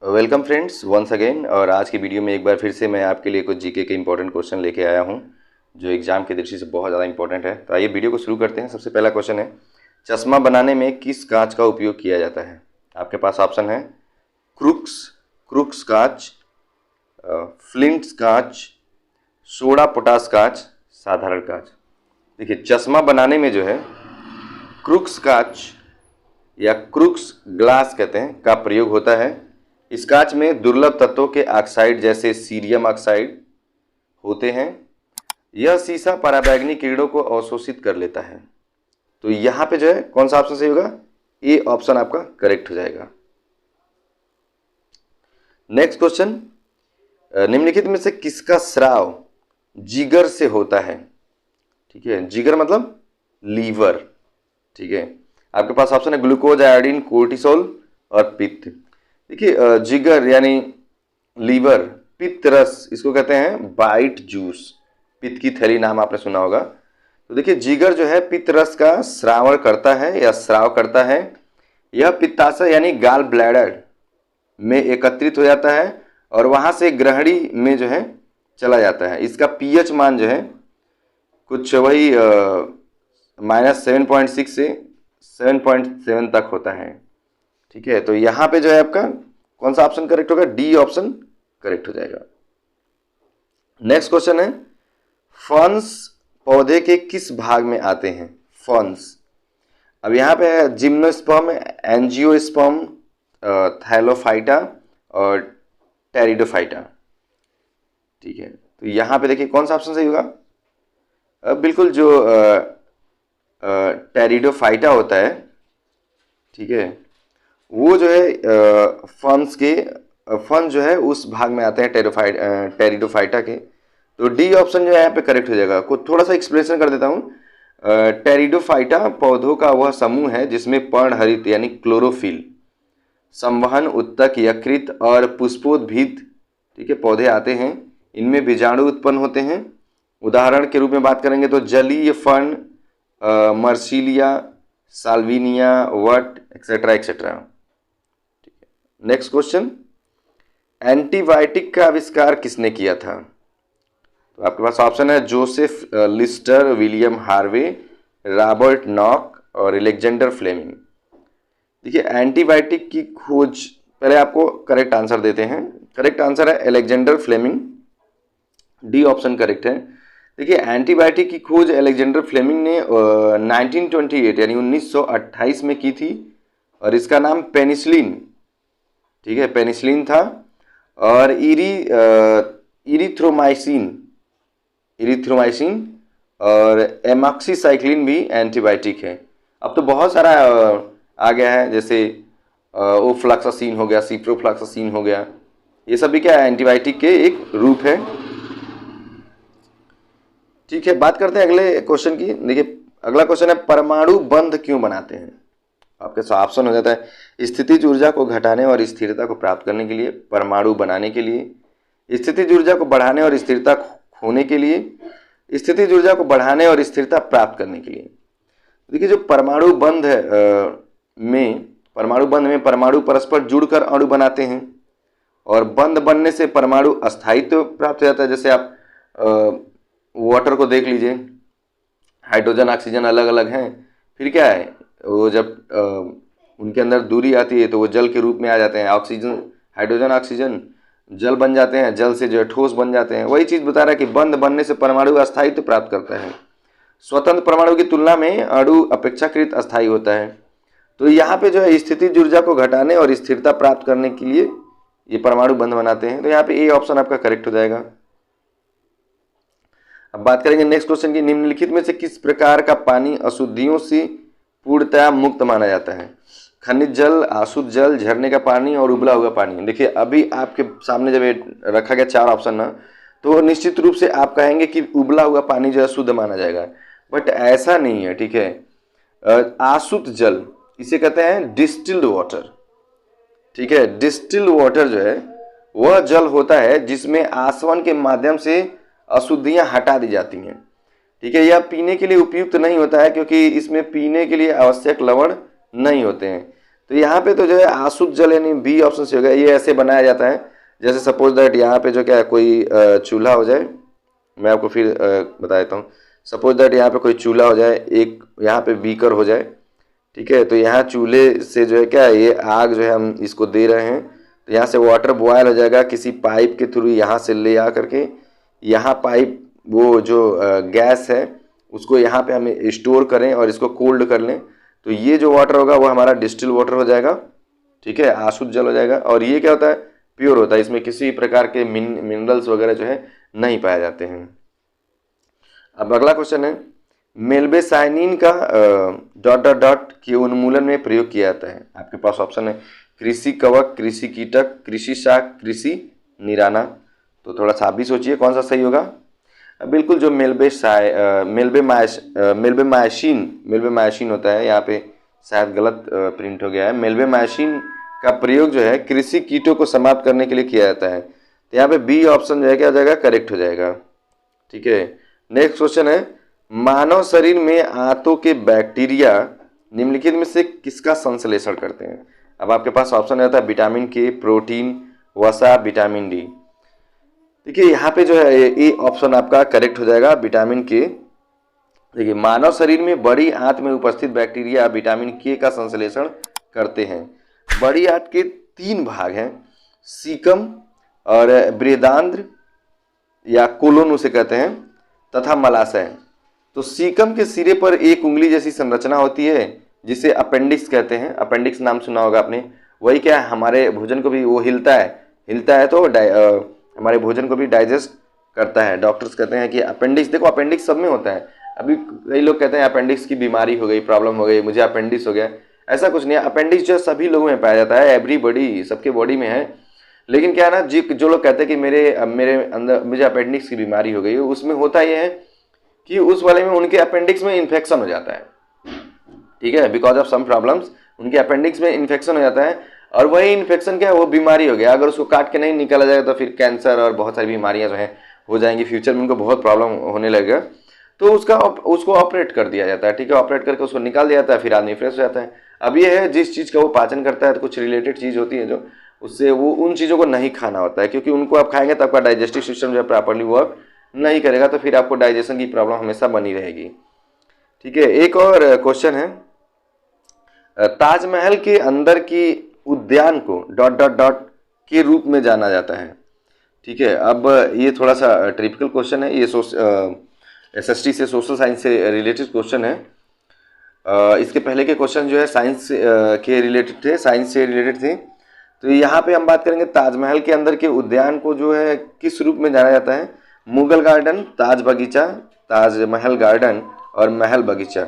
Welcome friends once again. और आज की वीडियो में एक बार फिर से मैं आपके लिए कुछ जीके के इंपॉर्टेंट क्वेश्चन लेके आया हूं जो एग्जाम की दृष्टि से बहुत ज़्यादा इंपॉर्टेंट है। तो आइए वीडियो को शुरू करते हैं। सबसे पहला क्वेश्चन है, चश्मा बनाने में किस कांच का उपयोग किया जाता है? आपके पास ऑप्शन है क्रूक्स कांच, फ्लिंट्स कांच, सोडा पोटास कांच, साधारण कांच। देखिए, चश्मा बनाने में जो है क्रूक्स कांच या क्रूक्स ग्लास कहते हैं का प्रयोग होता है। इस कांच में दुर्लभ तत्वों के ऑक्साइड जैसे सीरियम ऑक्साइड होते हैं। यह शीशा पराबैंगनी किरणों को अवशोषित कर लेता है। तो यहाँ पे जो है कौन सा ऑप्शन सही होगा? ए ऑप्शन आपका करेक्ट हो जाएगा। नेक्स्ट क्वेश्चन, निम्नलिखित में से किसका स्राव जिगर से होता है? ठीक है, जिगर मतलब लीवर। ठीक है, आपके पास ऑप्शन है ग्लूकोज, आयोडीन, कोर्टिसोल और पित्त। देखिए, जिगर यानी लीवर, पित्त रस, इसको कहते हैं बाइट जूस। पित्त की थैली नाम आपने सुना होगा। तो देखिए, जिगर जो है पित्त रस का स्रावण करता है या स्राव करता है। यह पित्ताशय यानी गाल ब्लैडर में एकत्रित हो जाता है और वहां से ग्रहणी में जो है चला जाता है। इसका पीएच मान जो है कुछ वही -7.6 से 7.7 तक होता है। ठीक है, तो यहाँ पे जो है आपका कौन सा ऑप्शन करेक्ट होगा? डी ऑप्शन करेक्ट हो जाएगा। नेक्स्ट क्वेश्चन है, फंस पौधे के किस भाग में आते हैं? फंस, अब यहाँ पे है जिम्नोस्पर्म, एंजियोस्पर्म, थैलोफाइटा और टेरिडोफाइटा। ठीक है, तो यहाँ पे देखिए कौन सा ऑप्शन सही होगा? बिल्कुल जो टेरिडोफाइटा होता है, ठीक है, वो जो है फन जो है उस भाग में आते हैं टेरिडोफाइटा के। तो डी ऑप्शन जो है यहाँ पे करेक्ट हो जाएगा। कुछ थोड़ा सा एक्सप्लेनेशन कर देता हूँ। टेरिडोफाइटा पौधों का वह समूह है जिसमें पर्णहरित यानी क्लोरोफिल, संवहन, उत्तक, यकृत और पुष्पोद्भिद, ठीक है, पौधे आते हैं। इनमें बीजाणु उत्पन्न होते हैं। उदाहरण के रूप में बात करेंगे तो जलीय फर्न, मर्सिलिया, साल्विनिया, वट, एक्सेट्रा एक्सेट्रा। ठीक है, नेक्स्ट क्वेश्चन, एंटीबायोटिक का आविष्कार किसने किया था? तो आपके पास ऑप्शन है Joseph Lister, William Harvey, Robert नॉक और अलेक्जेंडर फ्लेमिंग। देखिए, एंटीबायोटिक की खोज, पहले आपको करेक्ट आंसर देते हैं। करेक्ट आंसर है Alexander Fleming, D option correct है। देखिए, एंटीबायोटिक की खोज अलेक्जेंडर फ्लेमिंग ने 1928 यानी 1928 में की थी और इसका नाम पेनिसिलिन, ठीक है, पेनिसिलिन था। और इरिथ्रोमाइसिन और एमॉक्सीसाइक्लिन भी एंटीबायोटिक है। अब तो बहुत सारा आ गया है, जैसे ओफ्लॉक्सासिन हो गया, सिप्रोफ्लॉक्सासिन हो गया, ये सब भी क्या है? एंटीबायोटिक के एक रूप है। ठीक है, बात करते हैं अगले क्वेश्चन की। देखिए, अगला क्वेश्चन है, परमाणु बंध क्यों बनाते हैं? आपके साथ ऑप्शन हो जाता है स्थितिज ऊर्जा को घटाने और स्थिरता को प्राप्त करने के लिए, परमाणु बनाने के लिए, स्थितिज ऊर्जा को बढ़ाने और स्थिरता खोने के लिए, स्थितिज ऊर्जा को बढ़ाने और स्थिरता प्राप्त करने के लिए। देखिए, जो परमाणु बंध में परमाणु परस्पर जुड़कर अणु बनाते हैं और बंध बनने से परमाणु अस्थायित्व प्राप्त हो जाता है। जैसे आप वाटर को देख लीजिए, हाइड्रोजन ऑक्सीजन अलग अलग हैं, फिर क्या है, वो जब उनके अंदर दूरी आती है तो वो जल के रूप में आ जाते हैं। ऑक्सीजन, हाइड्रोजन ऑक्सीजन जल बन जाते हैं, जल से जो है ठोस बन जाते हैं। वही चीज़ बता रहा है कि बंध बनने से परमाणु अस्थायित्व प्राप्त करता है। स्वतंत्र परमाणु की तुलना में अणु अपेक्षाकृत अस्थायी होता है। तो यहाँ पे जो है स्थितिज ऊर्जा को घटाने और स्थिरता प्राप्त करने के लिए ये परमाणु बंध बनाते हैं। तो यहाँ पे ए ऑप्शन आपका करेक्ट हो जाएगा। अब बात करेंगे नेक्स्ट क्वेश्चन की, निम्नलिखित में से किस प्रकार का पानी अशुद्धियों से पूर्णतया मुक्त माना जाता है? खनिज जल, अशुद्ध जल, झरने का पानी और उबला हुआ पानी। देखिए, अभी आपके सामने जब ये रखा गया 4 ऑप्शन ना, तो निश्चित रूप से आप कहेंगे कि उबला हुआ पानी जो है शुद्ध माना जाएगा, बट ऐसा नहीं है। ठीक है, अशुद्ध जल इसे कहते हैं डिस्टिल्ड वाटर। ठीक है, डिस्टिल्ड वाटर जो है वह जल होता है जिसमें आसवन के माध्यम से अशुद्धियां हटा दी जाती हैं। ठीक है, यह पीने के लिए उपयुक्त नहीं होता है क्योंकि इसमें पीने के लिए आवश्यक लवण नहीं होते हैं। तो यहाँ पे तो जो है आसुत जल यानी बी ऑप्शन से हो गया। ये ऐसे बनाया जाता है जैसे सपोज दैट यहाँ पे जो क्या है कोई चूल्हा हो जाए, मैं आपको फिर बता देता हूँ। सपोज दैट यहाँ पे कोई चूल्हा हो जाए, एक यहाँ पे बीकर हो जाए, ठीक है। तो यहाँ चूल्हे से जो है क्या है ये आग जो है हम इसको दे रहे हैं, तो यहाँ से वाटर बॉयल हो जाएगा किसी पाइप के थ्रू, यहाँ से ले आ करके यहाँ पाइप वो जो गैस है उसको यहाँ पे हमें स्टोर करें और इसको कोल्ड कर लें, तो ये जो वाटर होगा वो हमारा डिस्टिल वाटर हो जाएगा, ठीक है, आशुद्ध जल हो जाएगा। और ये क्या होता है, प्योर होता है, इसमें किसी प्रकार के मिनरल्स वगैरह जो है नहीं पाए जाते हैं। अब अगला क्वेश्चन है, मेल्बेसाइनिन का डॉट डॉट डॉट के उन्मूलन में प्रयोग किया जाता है। आपके पास ऑप्शन है कृषि कवक, कृषि कीटक, कृषि शाक, कृषि निराना। तो थोड़ा सा आप भी सोचिए कौन सा सही होगा। बिल्कुल जो मेल्बेमायसिन होता है, यहाँ पे शायद गलत प्रिंट हो गया है। मेल्बेमायसिन का प्रयोग जो है कृषि कीटों को समाप्त करने के लिए किया जाता है। तो यहाँ पे बी ऑप्शन जो है क्या हो जाएगा, करेक्ट हो जाएगा, ठीक है। नेक्स्ट क्वेश्चन है, मानव शरीर में आंतों के बैक्टीरिया निम्नलिखित में से किसका संश्लेषण करते हैं। अब आपके पास ऑप्शन रहता है विटामिन के, प्रोटीन, वसा, विटामिन डी। देखिए यहाँ पे जो है ए ऑप्शन आपका करेक्ट हो जाएगा, विटामिन के। देखिए मानव शरीर में बड़ी आंत में उपस्थित बैक्टीरिया विटामिन के का संश्लेषण करते हैं। बड़ी आंत के 3 भाग हैं, सीकम और बृहदांत्र या कोलोन उसे कहते हैं, तथा मलाशय। तो सीकम के सिरे पर एक उंगली जैसी संरचना होती है जिसे अपेंडिक्स कहते हैं। अपेंडिक्स नाम सुना होगा आपने। वही क्या है, हमारे भोजन को भी वो हिलता है तो हमारे भोजन को भी डाइजेस्ट करता है। डॉक्टर्स कहते हैं कि अपेंडिक्स, देखो अपेंडिक्स सब में होता है। अभी कई लोग कहते हैं अपेंडिक्स की बीमारी हो गई, प्रॉब्लम हो गई, मुझे अपेंडिक्स हो गया। ऐसा कुछ नहीं है। अपेंडिक्स जो सभी लोगों में पाया जाता है, एवरीबॉडी, सबके बॉडी में है। लेकिन क्या है ना, जो लोग कहते हैं कि मेरे अंदर मुझे अपेंडिक्स की बीमारी हो गई, उसमें होता यह है कि उस वाले में उनके अपेंडिक्स में इन्फेक्शन हो जाता है, ठीक है, बिकॉज ऑफ सम प्रॉब्लम्स उनके अपेंडिक्स में इन्फेक्शन हो जाता है। और वही इन्फेक्शन क्या है, वो बीमारी हो गया। अगर उसको काट के नहीं निकाला जाएगा तो फिर कैंसर और बहुत सारी बीमारियां जो हैं हो जाएंगी, फ्यूचर में उनको बहुत प्रॉब्लम होने लगेगा। तो उसको ऑपरेट कर दिया जाता है, ठीक है, ऑपरेट करके उसको निकाल दिया जाता है, फिर आदमी फ्रेश हो जाता है। अब ये है जिस चीज़ का वो पाचन करता है, तो कुछ रिलेटेड चीज़ होती है जो उससे वो उन चीज़ों को नहीं खाना होता है, क्योंकि उनको आप खाएंगे तो आपका डाइजेस्टिव सिस्टम जो है प्रॉपरली वर्क नहीं करेगा, तो फिर आपको डाइजेशन की प्रॉब्लम हमेशा बनी रहेगी, ठीक है। एक और क्वेश्चन है, ताजमहल के अंदर की उद्यान को डॉट डॉट डॉट के रूप में जाना जाता है, ठीक है। अब ये थोड़ा सा ट्रिपिकल क्वेश्चन है, ये SST से सोशल साइंस से रिलेटेड क्वेश्चन है। इसके पहले के क्वेश्चन जो है साइंस के रिलेटेड थे, साइंस से रिलेटेड थे। तो यहाँ पे हम बात करेंगे ताजमहल के अंदर के उद्यान को जो है किस रूप में जाना जाता है। मुगल गार्डन, ताज बगीचा, ताजमहल गार्डन और महल बगीचा।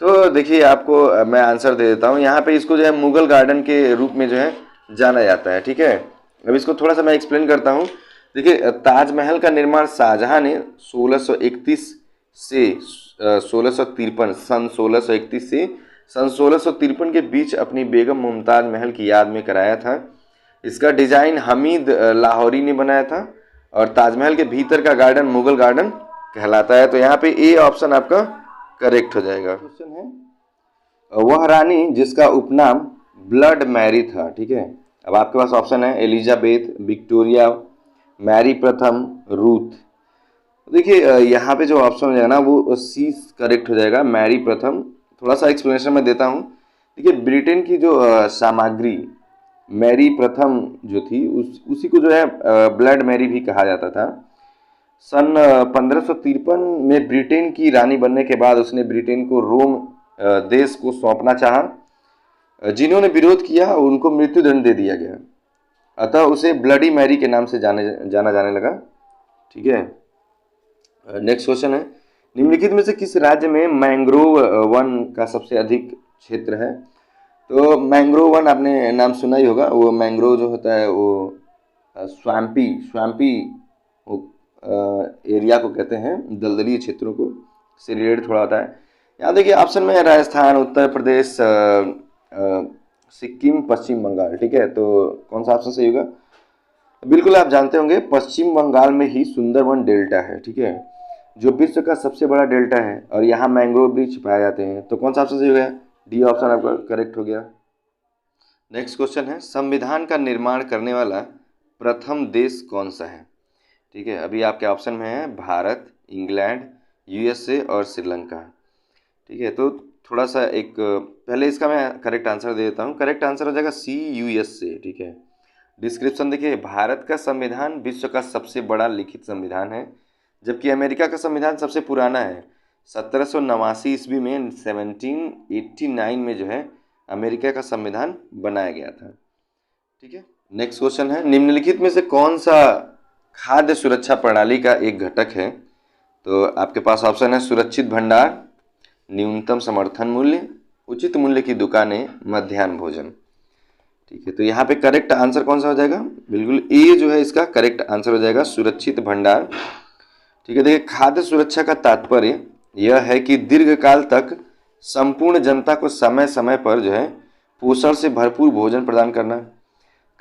तो देखिए आपको मैं आंसर दे देता हूँ। यहाँ पे इसको जो है मुगल गार्डन के रूप में जो है जाना जाता है, ठीक है। अब इसको थोड़ा सा मैं एक्सप्लेन करता हूँ। देखिए ताजमहल का निर्माण शाहजहां ने 1631 से 1653 सन 1631 से सन 1653 के बीच अपनी बेगम मुमताज महल की याद में कराया था। इसका डिजाइन हमीद लाहौरी ने बनाया था और ताजमहल के भीतर का गार्डन मुगल गार्डन कहलाता है। तो यहाँ पे ए ऑप्शन आपका करेक्ट हो जाएगा। क्वेश्चन है, वह रानी जिसका उपनाम ब्लड मैरी था, ठीक है। अब आपके पास ऑप्शन है एलिजाबेथ, विक्टोरिया, मैरी प्रथम, रूथ। देखिए यहाँ पे जो ऑप्शन हो जाएगा ना वो सी करेक्ट हो जाएगा, मैरी प्रथम। थोड़ा सा एक्सप्लेनेशन मैं देता हूँ। देखिए ब्रिटेन की जो सामग्री मैरी प्रथम जो थी उसी को जो है ब्लड मैरी भी कहा जाता था। सन 1553 में ब्रिटेन की रानी बनने के बाद उसने ब्रिटेन को रोम देश को सौंपना चाहा। जिन्होंने विरोध किया उनको मृत्युदंड दे दिया गया, अतः उसे ब्लडी मैरी के नाम से जाना जाने लगा, ठीक है। नेक्स्ट क्वेश्चन है, निम्नलिखित में से किस राज्य में मैंग्रोव वन का सबसे अधिक क्षेत्र है। तो मैंग्रोव वन आपने नाम सुना ही होगा। वो मैंग्रोव जो होता है वो स्वाम्पी एरिया को कहते हैं, दलदली क्षेत्रों को से रिलेटेड थोड़ा होता है। यहाँ देखिए ऑप्शन में राजस्थान, उत्तर प्रदेश, सिक्किम, पश्चिम बंगाल, ठीक है। तो कौन सा ऑप्शन सही होगा। बिल्कुल आप जानते होंगे पश्चिम बंगाल में ही सुंदरवन डेल्टा है, ठीक है, जो विश्व का सबसे बड़ा डेल्टा है और यहाँ मैंग्रोव वृक्ष पाए जाते हैं। तो कौन सा ऑप्शन सही हो गया, डी ऑप्शन आपका करेक्ट हो गया। नेक्स्ट क्वेश्चन है, संविधान का निर्माण करने वाला प्रथम देश कौन सा है? ठीक है, अभी आपके ऑप्शन में है भारत, इंग्लैंड, यूएसए और श्रीलंका। ठीक है, तो थोड़ा सा एक पहले इसका मैं करेक्ट आंसर दे देता हूँ। करेक्ट आंसर हो जाएगा सी, यूएसए। ठीक है, डिस्क्रिप्शन देखिए, भारत का संविधान विश्व का सबसे बड़ा लिखित संविधान है, जबकि अमेरिका का संविधान सबसे पुराना है। 1789 ईस्वी में 1789 में जो है अमेरिका का संविधान बनाया गया था। ठीक है, नेक्स्ट क्वेश्चन है, निम्नलिखित में से कौन सा खाद्य सुरक्षा प्रणाली का एक घटक है? तो आपके पास ऑप्शन है सुरक्षित भंडार, न्यूनतम समर्थन मूल्य, उचित मूल्य की दुकानें, मध्याह्न भोजन। ठीक है, तो यहाँ पे करेक्ट आंसर कौन सा हो जाएगा? बिल्कुल ए जो है इसका करेक्ट आंसर हो जाएगा, सुरक्षित भंडार। ठीक है, देखिए खाद्य सुरक्षा का तात्पर्य यह है कि दीर्घकाल तक संपूर्ण जनता को समय समय पर जो है पोषण से भरपूर भोजन प्रदान करना।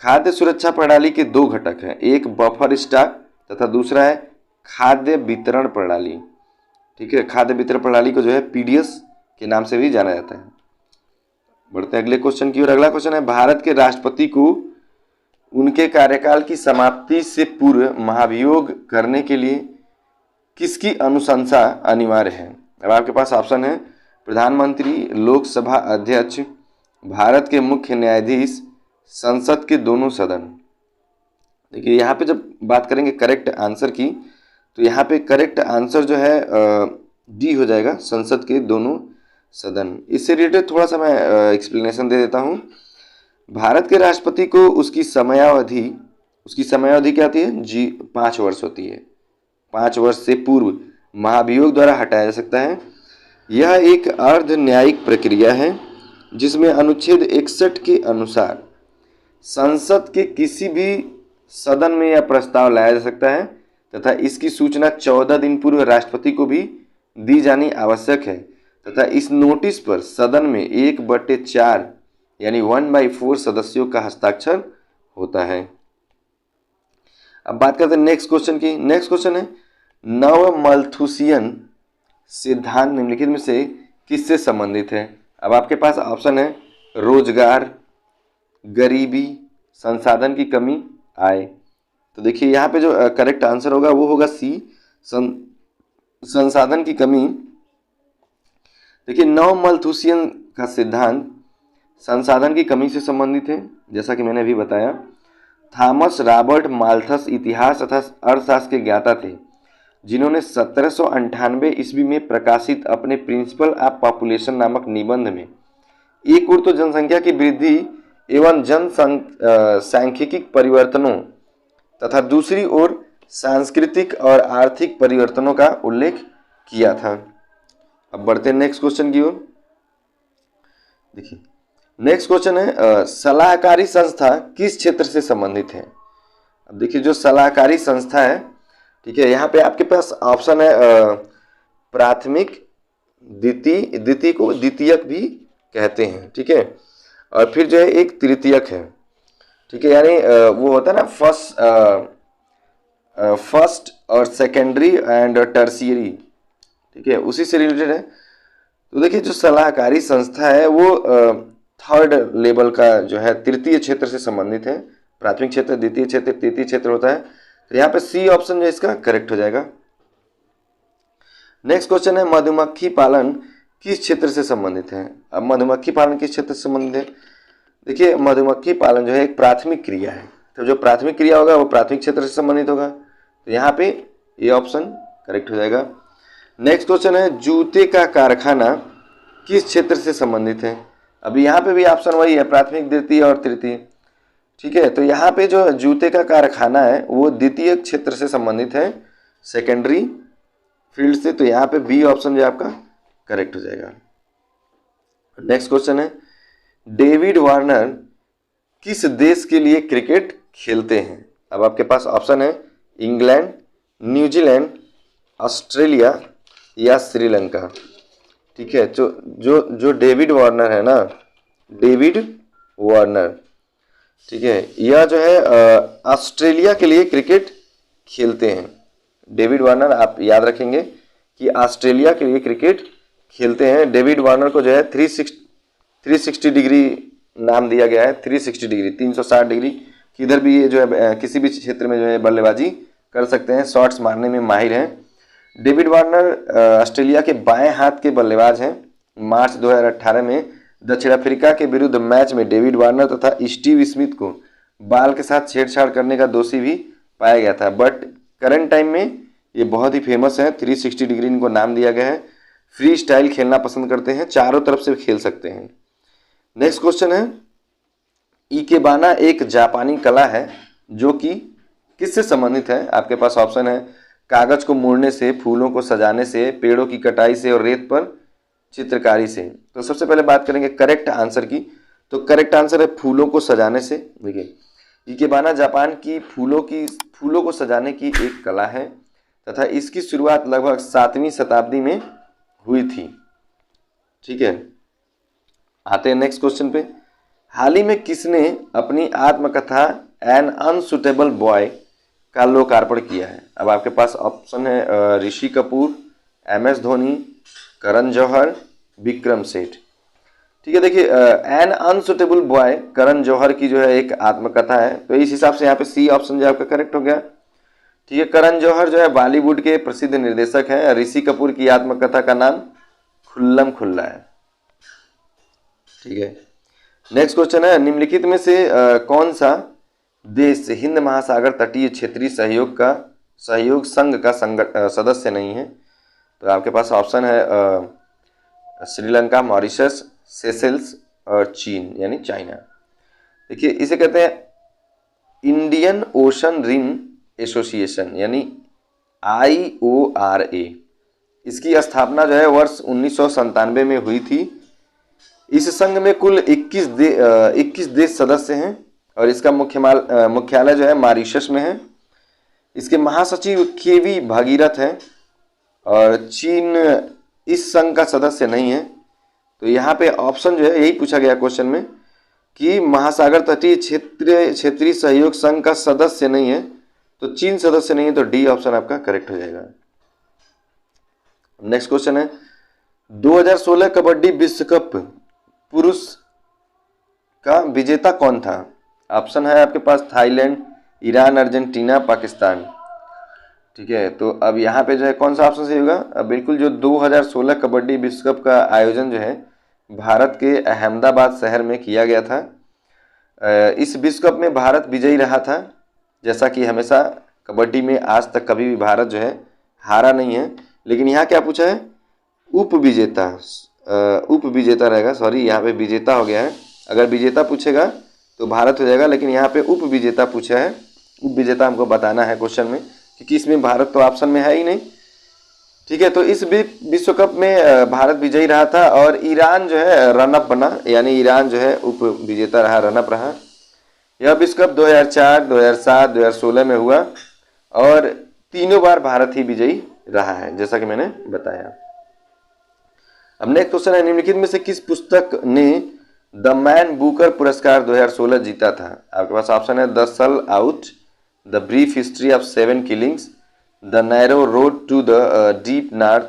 खाद्य सुरक्षा प्रणाली के दो घटक हैं, एक बफर स्टॉक तथा दूसरा है खाद्य वितरण प्रणाली। ठीक है, खाद्य वितरण प्रणाली को जो है पीडीएस के नाम से भी जाना जाता है। बढ़ते हैं अगले क्वेश्चन की ओर। अगला क्वेश्चन है, भारत के राष्ट्रपति को उनके कार्यकाल की समाप्ति से पूर्व महाभियोग करने के लिए किसकी अनुशंसा अनिवार्य है? अब आपके पास ऑप्शन है प्रधानमंत्री, लोकसभा अध्यक्ष, भारत के मुख्य न्यायाधीश, संसद के दोनों सदन। देखिए यहाँ पे जब बात करेंगे करेक्ट आंसर की, तो यहाँ पे करेक्ट आंसर जो है डी हो जाएगा, संसद के दोनों सदन। इससे रिलेटेड थोड़ा सा मैं एक्सप्लेनेशन दे देता हूँ। भारत के राष्ट्रपति को उसकी समयावधि क्या होती है जी? 5 वर्ष होती है। 5 वर्ष से पूर्व महाभियोग द्वारा हटाया जा सकता है। यह एक अर्ध न्यायिक प्रक्रिया है जिसमें अनुच्छेद 61 के अनुसार संसद के किसी भी सदन में यह प्रस्ताव लाया जा सकता है तथा इसकी सूचना 14 दिन पूर्व राष्ट्रपति को भी दी जानी आवश्यक है तथा इस नोटिस पर सदन में 1/4 यानी 1/4 सदस्यों का हस्ताक्षर होता है। अब बात करते हैं नेक्स्ट क्वेश्चन की। नेक्स्ट क्वेश्चन है, नवमल्थुसियन सिद्धांत निम्नलिखित में से किससे संबंधित है? अब आपके पास ऑप्शन है रोजगार, गरीबी, संसाधन की कमी, आय। तो देखिए यहाँ पे जो करेक्ट आंसर होगा वो होगा सी, संसाधन की कमी। देखिए नवमल्थुसियन का सिद्धांत संसाधन की कमी से संबंधित है, जैसा कि मैंने अभी बताया। थॉमस रॉबर्ट माल्थस इतिहास तथा अर्थशास्त्र के ज्ञाता थे, जिन्होंने 1798 ईस्वी में प्रकाशित अपने प्रिंसिपल ऑफ पॉपुलेशन नामक निबंध में एक ओर तो जनसंख्या की वृद्धि एवं सांख्यिकी परिवर्तनों तथा दूसरी ओर सांस्कृतिक और आर्थिक परिवर्तनों का उल्लेख किया था। अब बढ़ते हैं नेक्स्ट क्वेश्चन की ओर। देखिए नेक्स्ट क्वेश्चन है, सलाहकारी संस्था किस क्षेत्र से संबंधित है? अब देखिए जो सलाहकारी संस्था है, ठीक है, यहाँ पे आपके पास ऑप्शन है प्राथमिक, द्वितीय को द्वितीयक भी कहते हैं। ठीक है, और फिर जो है एक तृतीयक है। ठीक है, यानी वो होता है ना फर्स्ट और सेकेंडरी एंड टर्शियरी। ठीक है, उसी से रिलेटेड है। तो देखिए जो सलाहकारी संस्था है वो थर्ड लेवल का जो है तृतीय क्षेत्र से संबंधित है। प्राथमिक क्षेत्र, द्वितीय क्षेत्र, तृतीय क्षेत्र होता है। तो यहाँ पे सी ऑप्शन जो है इसका करेक्ट हो जाएगा। नेक्स्ट क्वेश्चन है, मधुमक्खी पालन किस क्षेत्र से संबंधित है? अब मधुमक्खी पालन किस क्षेत्र से संबंधित है? देखिए मधुमक्खी पालन जो है एक प्राथमिक क्रिया है, तो जो प्राथमिक क्रिया होगा वो प्राथमिक क्षेत्र से संबंधित होगा। तो यहाँ पे ये ऑप्शन करेक्ट हो जाएगा। नेक्स्ट क्वेश्चन है, जूते का कारखाना किस क्षेत्र से संबंधित है? अभी यहाँ पे भी ऑप्शन वही है, प्राथमिक, द्वितीय और तृतीय। ठीक है, तो यहाँ पे जो जूते का कारखाना है वो द्वितीय क्षेत्र से संबंधित है, सेकेंडरी फील्ड से। तो यहाँ पे बी ऑप्शन जो आपका करेक्ट हो जाएगा। नेक्स्ट क्वेश्चन है, डेविड वार्नर किस देश के लिए क्रिकेट खेलते हैं? अब आपके पास ऑप्शन है इंग्लैंड, न्यूजीलैंड, ऑस्ट्रेलिया या श्रीलंका। ठीक है, जो डेविड वार्नर है ना, डेविड वार्नर, ठीक है, यह जो है ऑस्ट्रेलिया के लिए क्रिकेट खेलते हैं। डेविड वार्नर आप याद रखेंगे कि ऑस्ट्रेलिया के लिए क्रिकेट खेलते हैं। डेविड वार्नर को जो है 360 डिग्री नाम दिया गया है 360 डिग्री, 360 डिग्री। किधर भी ये जो है किसी भी क्षेत्र में जो है बल्लेबाजी कर सकते हैं, शॉट्स मारने में माहिर हैं। डेविड वार्नर ऑस्ट्रेलिया के बाएं हाथ के बल्लेबाज हैं। मार्च 2018 में दक्षिण अफ्रीका के विरुद्ध मैच में डेविड वार्नर तथा स्टीव स्मिथ को बाल के साथ छेड़छाड़ करने का दोषी भी पाया गया था, बट करंट टाइम में ये बहुत ही फेमस है। 360 डिग्री इनको नाम दिया गया है। फ्री स्टाइल खेलना पसंद करते हैं, चारों तरफ से खेल सकते हैं। नेक्स्ट क्वेश्चन है, इकेबाना एक जापानी कला है जो कि किससे संबंधित है? आपके पास ऑप्शन है कागज को मोड़ने से, फूलों को सजाने से, पेड़ों की कटाई से और रेत पर चित्रकारी से। तो सबसे पहले बात करेंगे करेक्ट आंसर की। तो करेक्ट आंसर है फूलों को सजाने से। देखिए, इकेबाना जापान की फूलों को सजाने की एक कला है तथा इसकी शुरुआत लगभग 7वीं शताब्दी में हुई थी। ठीक है, आते हैं नेक्स्ट क्वेश्चन पे। हाल ही में किसने अपनी आत्मकथा एन अनसुटेबल बॉय का लोकार्पण किया है? अब आपके पास ऑप्शन है ऋषि कपूर, MS धोनी, करण जौहर, विक्रम सेठ। ठीक है, देखिए N unsuitable boy Karan Johar की जो है एक आत्मकथा है, तो इस हिसाब से यहाँ पे सी ऑप्शन जो आपका करेक्ट हो गया। ठीक है, करण जौहर जो है बॉलीवुड के प्रसिद्ध निर्देशक हैं। ऋषि कपूर की आत्मकथा का नाम खुल्लम खुल्ला है। ठीक है, नेक्स्ट क्वेश्चन है, निम्नलिखित में से कौन सा देश हिंद महासागर तटीय क्षेत्रीय सहयोग संघ का सदस्य नहीं है? तो आपके पास ऑप्शन है श्रीलंका, मॉरिशस, सेशेल्स और चीन यानी चाइना। देखिए, इसे कहते हैं इंडियन ओशन रिम एसोसिएशन यानी IORA। इसकी स्थापना जो है वर्ष 1997 में हुई थी। इस संघ में कुल 21 देश सदस्य हैं और इसका मुख्यालय जो है मॉरिशस में है। इसके महासचिव KV भागीरथ हैं और चीन इस संघ का सदस्य नहीं है। तो यहाँ पे ऑप्शन जो है यही पूछा गया क्वेश्चन में कि महासागर तटीय क्षेत्रीय सहयोग संघ का सदस्य नहीं है, तो चीन सदस्य नहीं है, तो डी ऑप्शन आपका करेक्ट हो जाएगा। नेक्स्ट क्वेश्चन है, 2016 कबड्डी विश्व कप पुरुष का विजेता कौन था? ऑप्शन है आपके पास थाईलैंड, ईरान, अर्जेंटीना, पाकिस्तान। ठीक है, तो अब यहाँ पे जो है कौन सा ऑप्शन सही होगा? अब बिल्कुल जो 2016 कबड्डी विश्व कप का आयोजन जो है भारत के अहमदाबाद शहर में किया गया था। इस विश्व कप में भारत विजयी रहा था। जैसा कि हमेशा कबड्डी में आज तक कभी भी भारत जो है हारा नहीं है, लेकिन यहाँ क्या पूछा है? उप विजेता रहेगा। सॉरी, यहाँ पे विजेता हो गया है। अगर विजेता पूछेगा तो भारत हो जाएगा, लेकिन यहाँ पे उप विजेता पूछा है। उप विजेता हमको बताना है क्वेश्चन में, क्योंकि इसमें भारत तो ऑप्शन में है ही नहीं। ठीक है, तो इस विश्व कप में भारत विजयी रहा था और ईरान जो है रनअप बना, यानी ईरान जो है उप विजेता रहा, रनअप रहा। यह विश्व कप 2004, 2007, 2016 में हुआ और तीनों बार भारत ही विजयी रहा है, जैसा कि मैंने बताया। अब नेक्स्ट क्वेश्चन है, निम्नलिखित में से किस पुस्तक ने द मैन बुकर पुरस्कार 2016 जीता था? आपके पास ऑप्शन है the sellout, the brief history of 7 killings, the narrow road to the deep north,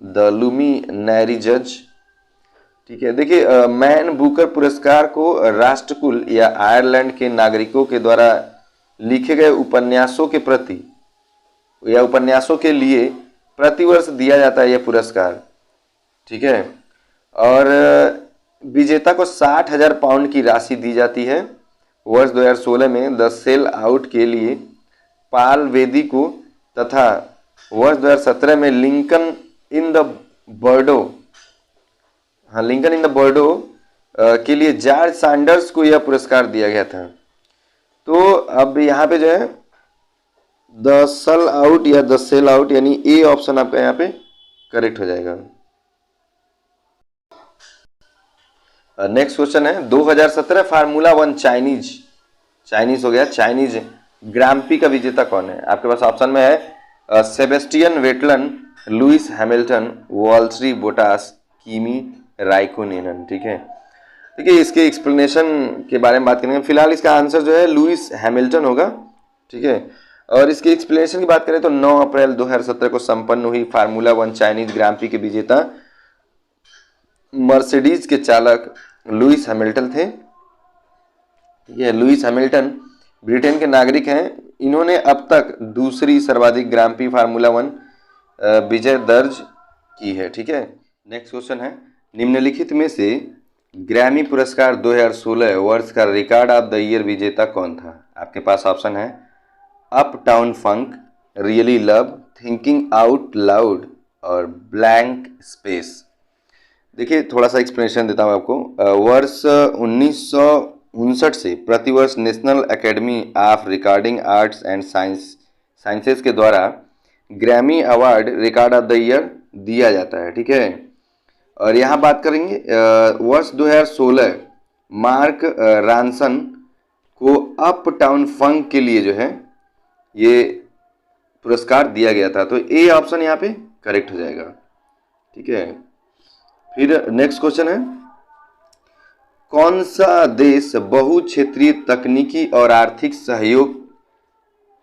the luminary जज। ठीक है, देखिए मैन बुकर पुरस्कार को राष्ट्रकुल या आयरलैंड के नागरिकों के द्वारा लिखे गए उपन्यासों के प्रति या उपन्यासों के लिए प्रतिवर्ष दिया जाता है यह पुरस्कार। ठीक है, और विजेता को 60,000 पाउंड की राशि दी जाती है। वर्ष 2016 में द सेल आउट के लिए पाल वेदी को तथा वर्ष 2017 में लिंकन इन द बर्डो के लिए जॉर्ज सैंडर्स को यह पुरस्कार दिया गया था। तो अब यहाँ पे जो है द सल आउट या द सेल आउट यानी ए ऑप्शन आपका यहाँ पे करेक्ट हो जाएगा। नेक्स्ट क्वेश्चन है, 2017 फार्मूला 1 चाइनीज हो गया, चाइनीज ग्रांप्री का विजेता कौन है? आपके पास ऑप्शन में है Sebastian Vettel, Lewis Hamilton, Valtteri Bottas, Kimi Raikkonen. ठीक है, देखिए इसके एक्सप्लेनेशन के बारे में बात करेंगे। फिलहाल इसका आंसर जो है लुइस हैमिल्टन होगा। ठीक है, और इसके एक्सप्लेनेशन की बात करें तो 9 अप्रैल 2017 को संपन्न हुई फार्मूला 1 चाइनीज ग्रांप्री के विजेता मर्सिडीज के चालक लुइस हैमिल्टन थे। ठीक है। लुइस हैमिल्टन ब्रिटेन के नागरिक हैं। इन्होंने अब तक दूसरी सर्वाधिक ग्रां प्री फार्मूला 1 विजय दर्ज की है। ठीक है। नेक्स्ट क्वेश्चन है, निम्नलिखित में से ग्रैमी पुरस्कार 2016 वर्ष का रिकॉर्ड ऑफ द ईयर विजेता कौन था? आपके पास ऑप्शन है uptown funk, really love, thinking out loud और ब्लैंक स्पेस। देखिए थोड़ा सा एक्सप्लेनेशन देता हूँ आपको। वर्ष 1959 से प्रतिवर्ष national academy of recording arts and sciences के द्वारा Grammy award record of the year दिया जाता है। ठीक है। और यहाँ बात करेंगे वर्ष 2016 मार्क रॉन्सन को अप टाउन फंक के लिए जो है ये पुरस्कार दिया गया था। तो ए ऑप्शन यहाँ पे करेक्ट हो जाएगा। ठीक है। फिर नेक्स्ट क्वेश्चन है, कौन सा देश बहुक्षेत्रीय तकनीकी और आर्थिक सहयोग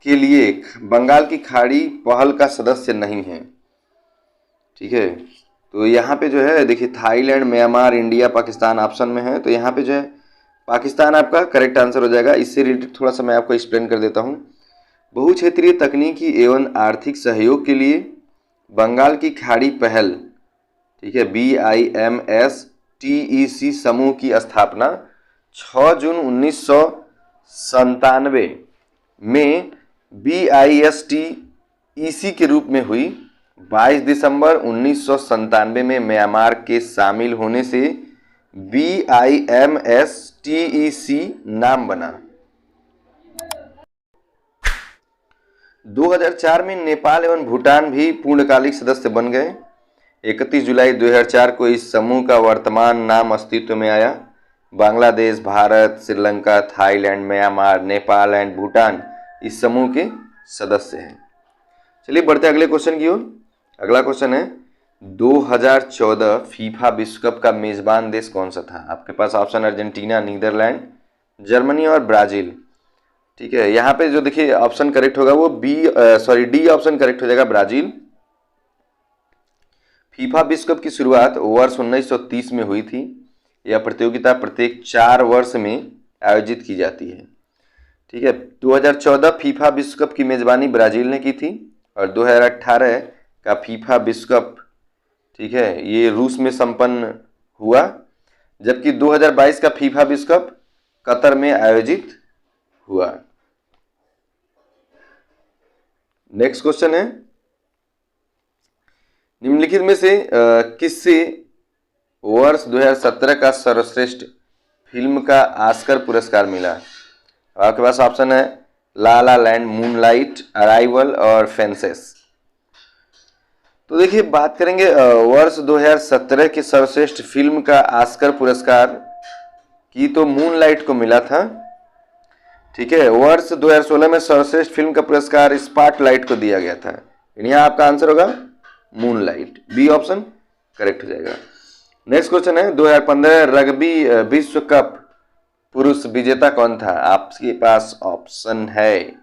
के लिए बंगाल की खाड़ी पहल का सदस्य नहीं है? ठीक है। तो यहाँ पे जो है देखिए Thailand, Myanmar, India, Pakistan option में है। तो यहाँ पे जो है पाकिस्तान आपका करेक्ट आंसर हो जाएगा। इससे रिलेटेड थोड़ा सा मैं आपको एक्सप्लेन कर देता हूँ। बहुक्षेत्रीय तकनीकी एवं आर्थिक सहयोग के लिए बंगाल की खाड़ी पहल, ठीक है, BIMSTEC समूह की स्थापना 6 जून 1997 में BISTEC के रूप में हुई। 22 दिसंबर 1997 में म्यांमार के शामिल होने से BIMSTEC नाम बना। 2004 में नेपाल एवं भूटान भी पूर्णकालिक सदस्य बन गए। 31 जुलाई 2004 को इस समूह का वर्तमान नाम अस्तित्व में आया। Bangladesh, Bharat, Sri Lanka, Thailand, Myanmar, Nepal and Bhutan इस समूह के सदस्य हैं। चलिए बढ़ते अगले क्वेश्चन की ओर। अगला क्वेश्चन है 2014 फीफा विश्व कप का मेजबान देश कौन सा था? आपके पास ऑप्शन अर्जेंटीना, नीदरलैंड, जर्मनी और ब्राजील। ठीक है। यहाँ पे जो देखिए ऑप्शन करेक्ट होगा वो डी ऑप्शन करेक्ट हो जाएगा, ब्राजील। फीफा विश्व कप की शुरुआत वर्ष 1930 में हुई थी। यह प्रतियोगिता प्रत्येक 4 वर्ष में आयोजित की जाती है। ठीक है। 2014 फीफा विश्व कप की मेजबानी ब्राजील ने की थी और 2018 का फीफा विश्व कप, ठीक है, ये रूस में संपन्न हुआ, जबकि 2022 का फीफा विश्व कप कतर में आयोजित हुआ। नेक्स्ट क्वेश्चन है, निम्नलिखित में से किससे वर्ष 2017 का सर्वश्रेष्ठ फिल्म का ऑस्कर पुरस्कार मिला? आपके पास ऑप्शन है ला ला लैंड, मूनलाइट, अराइवल और फेंसेस। तो देखिए बात करेंगे वर्ष 2017 के सर्वश्रेष्ठ फिल्म का ऑस्कर पुरस्कार की, तो मूनलाइट को मिला था। ठीक है। वर्ष 2016 में सर्वश्रेष्ठ फिल्म का पुरस्कार स्पॉटलाइट को दिया गया था। यहाँ आपका आंसर होगा मूनलाइट, बी ऑप्शन करेक्ट हो जाएगा। नेक्स्ट क्वेश्चन है 2015 रग्बी विश्व कप पुरुष विजेता कौन था? आपके पास ऑप्शन है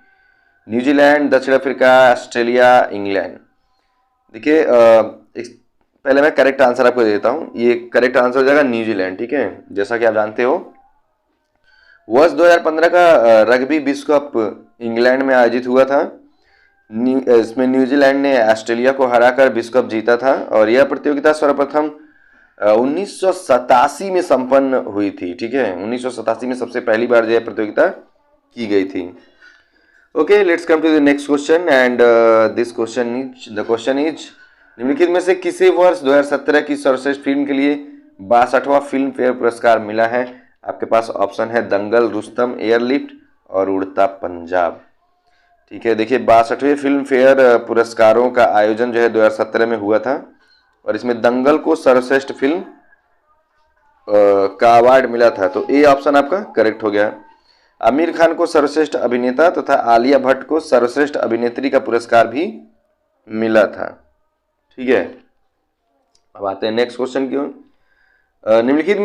न्यूजीलैंड, दक्षिण अफ्रीका, ऑस्ट्रेलिया, इंग्लैंड। देखिए पहले मैं करेक्ट आंसर आपको देता हूँ। ये करेक्ट आंसर हो जाएगा न्यूजीलैंड। ठीक है। जैसा कि आप जानते हो वर्ष 2015 का रग्बी विश्व कप इंग्लैंड में आयोजित हुआ था। इसमें न्यूजीलैंड ने ऑस्ट्रेलिया को हराकर विश्व कप जीता था और यह प्रतियोगिता सर्वप्रथम 1987 में संपन्न हुई थी। ठीक है। 1987 में सबसे पहली बार यह प्रतियोगिता की गई थी। Okay, let's come to the next question and this question is निम्नलिखित में से किसे वर्ष 2017 की सर्वश्रेष्ठ फिल्म के लिए 62वां फिल्म फेयर पुरस्कार मिला है? आपके पास ऑप्शन है दंगल, रुस्तम, एयरलिफ्ट और उड़ता पंजाब। ठीक है। देखिए 62वें फिल्म फेयर पुरस्कारों का आयोजन जो है 2017 में हुआ था और इसमें दंगल को सर्वश्रेष्ठ फिल्म का अवार्ड मिला था। तो ए ऑप्शन आपका करेक्ट हो गया। आमिर खान को सर्वश्रेष्ठ अभिनेता तथा आलिया भट्ट को सर्वश्रेष्ठ अभिनेत्री का पुरस्कार भी मिला था। ठीक है। अब आते हैं नेक्स्ट क्वेश्चन की ओर। निम्नलिखित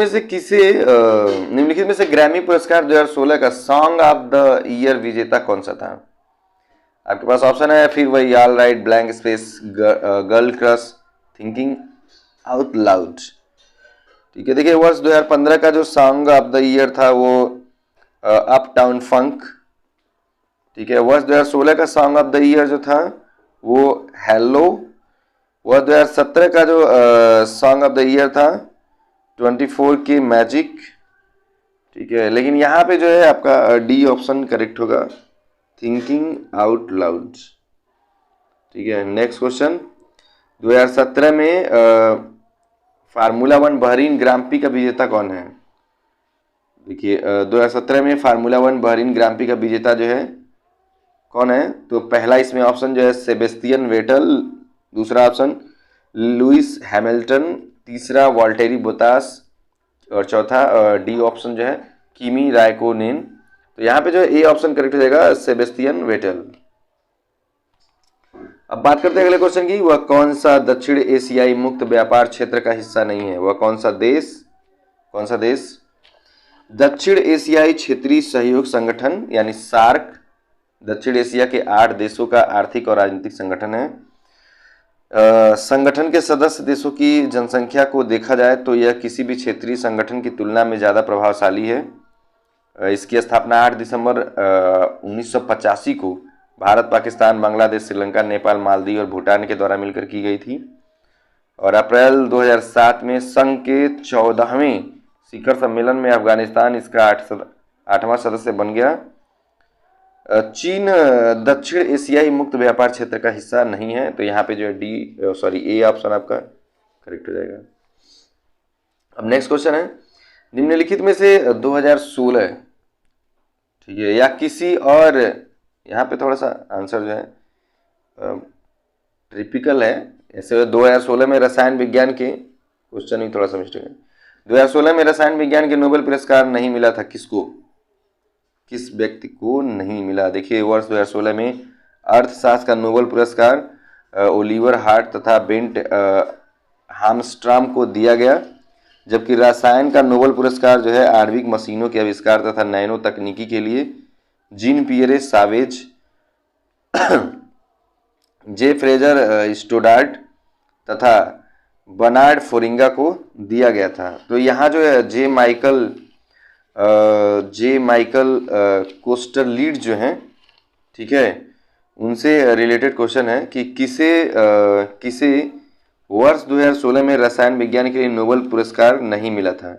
में से ग्रैमी पुरस्कार 2016 का सॉन्ग ऑफ द ईयर विजेता कौन सा था? आपके पास ऑप्शन है फिर वही all right, blank space, girl crush, thinking out loud. ठीक है। देखिए वर्ष 2015 का जो सॉन्ग ऑफ द ईयर था वो अप टाउन फंक, ठीक है। वर्ष 2016 का सॉन्ग ऑफ द ईयर जो था वो हेलो। वर्ष 2017 का जो सॉन्ग ऑफ द ईयर था 24 के मैजिक, ठीक है। लेकिन यहाँ पे जो है आपका डी ऑप्शन करेक्ट होगा, थिंकिंग आउट लाउड, ठीक है। नेक्स्ट क्वेश्चन, 2017 में फार्मूला 1 बहरीन ग्रां प्री का विजेता कौन है? देखिए 2017 में फार्मूला 1 बहरीन ग्रां प्री का विजेता जो है कौन है? तो पहला इसमें ऑप्शन जो है सेबेस्टियन वेटल, दूसरा ऑप्शन लुइस हैमिल्टन, तीसरा वाल्टेरी बोतास और चौथा डी ऑप्शन जो है किमी रायकोनेन। तो यहाँ पे जो ए ऑप्शन करेक्ट हो जाएगा, सेबेस्टियन वेटल। अब बात करते हैं अगले क्वेश्चन की, वह कौन सा दक्षिण एशियाई मुक्त व्यापार क्षेत्र का हिस्सा नहीं है? वह कौन सा देश दक्षिण एशियाई क्षेत्रीय सहयोग संगठन यानी सार्क दक्षिण एशिया के 8 देशों का आर्थिक और राजनीतिक संगठन है। संगठन के सदस्य देशों की जनसंख्या को देखा जाए तो यह किसी भी क्षेत्रीय संगठन की तुलना में ज़्यादा प्रभावशाली है। इसकी स्थापना 8 दिसंबर 1985 को भारत, पाकिस्तान, बांग्लादेश, श्रीलंका, नेपाल, मालदीव और भूटान के द्वारा मिलकर की गई थी और अप्रैल 2007 में संघ के 14वें शिखर सम्मेलन में अफगानिस्तान इसका 8वां सदस्य बन गया। चीन दक्षिण एशियाई मुक्त व्यापार क्षेत्र का हिस्सा नहीं है, तो यहाँ पे जो है ए ऑप्शन आपका करेक्ट हो जाएगा। अब नेक्स्ट क्वेश्चन है, निम्नलिखित में से 2016, ठीक है, या किसी और, यहाँ पे थोड़ा सा आंसर जो है ट्रिपिकल है, ऐसे 2016 में रसायन विज्ञान के क्वेश्चन ही थोड़ा सा मिस्टेक है। 2016 में रसायन विज्ञान के नोबेल पुरस्कार नहीं मिला था, किसको, किस व्यक्ति को नहीं मिला? देखिए वर्ष 2016 में अर्थशास्त्र का नोबेल पुरस्कार ओलिवर हार्ट तथा बेंट हार्मस्ट्रॉम को दिया गया, जबकि रसायन का नोबेल पुरस्कार जो है आणविक मशीनों के आविष्कार तथा नैनो तकनीकी के लिए जीन पियरे सावेज, जे फ्रेजर स्टोडार्ट तथा बर्नार्ड फोरिंगा को दिया गया था। तो यहाँ जो है जे माइकल कोस्टरलीड जो हैं, ठीक है, उनसे रिलेटेड क्वेश्चन है कि किसे वर्ष 2016 में रसायन विज्ञान के लिए नोबेल पुरस्कार नहीं मिला था?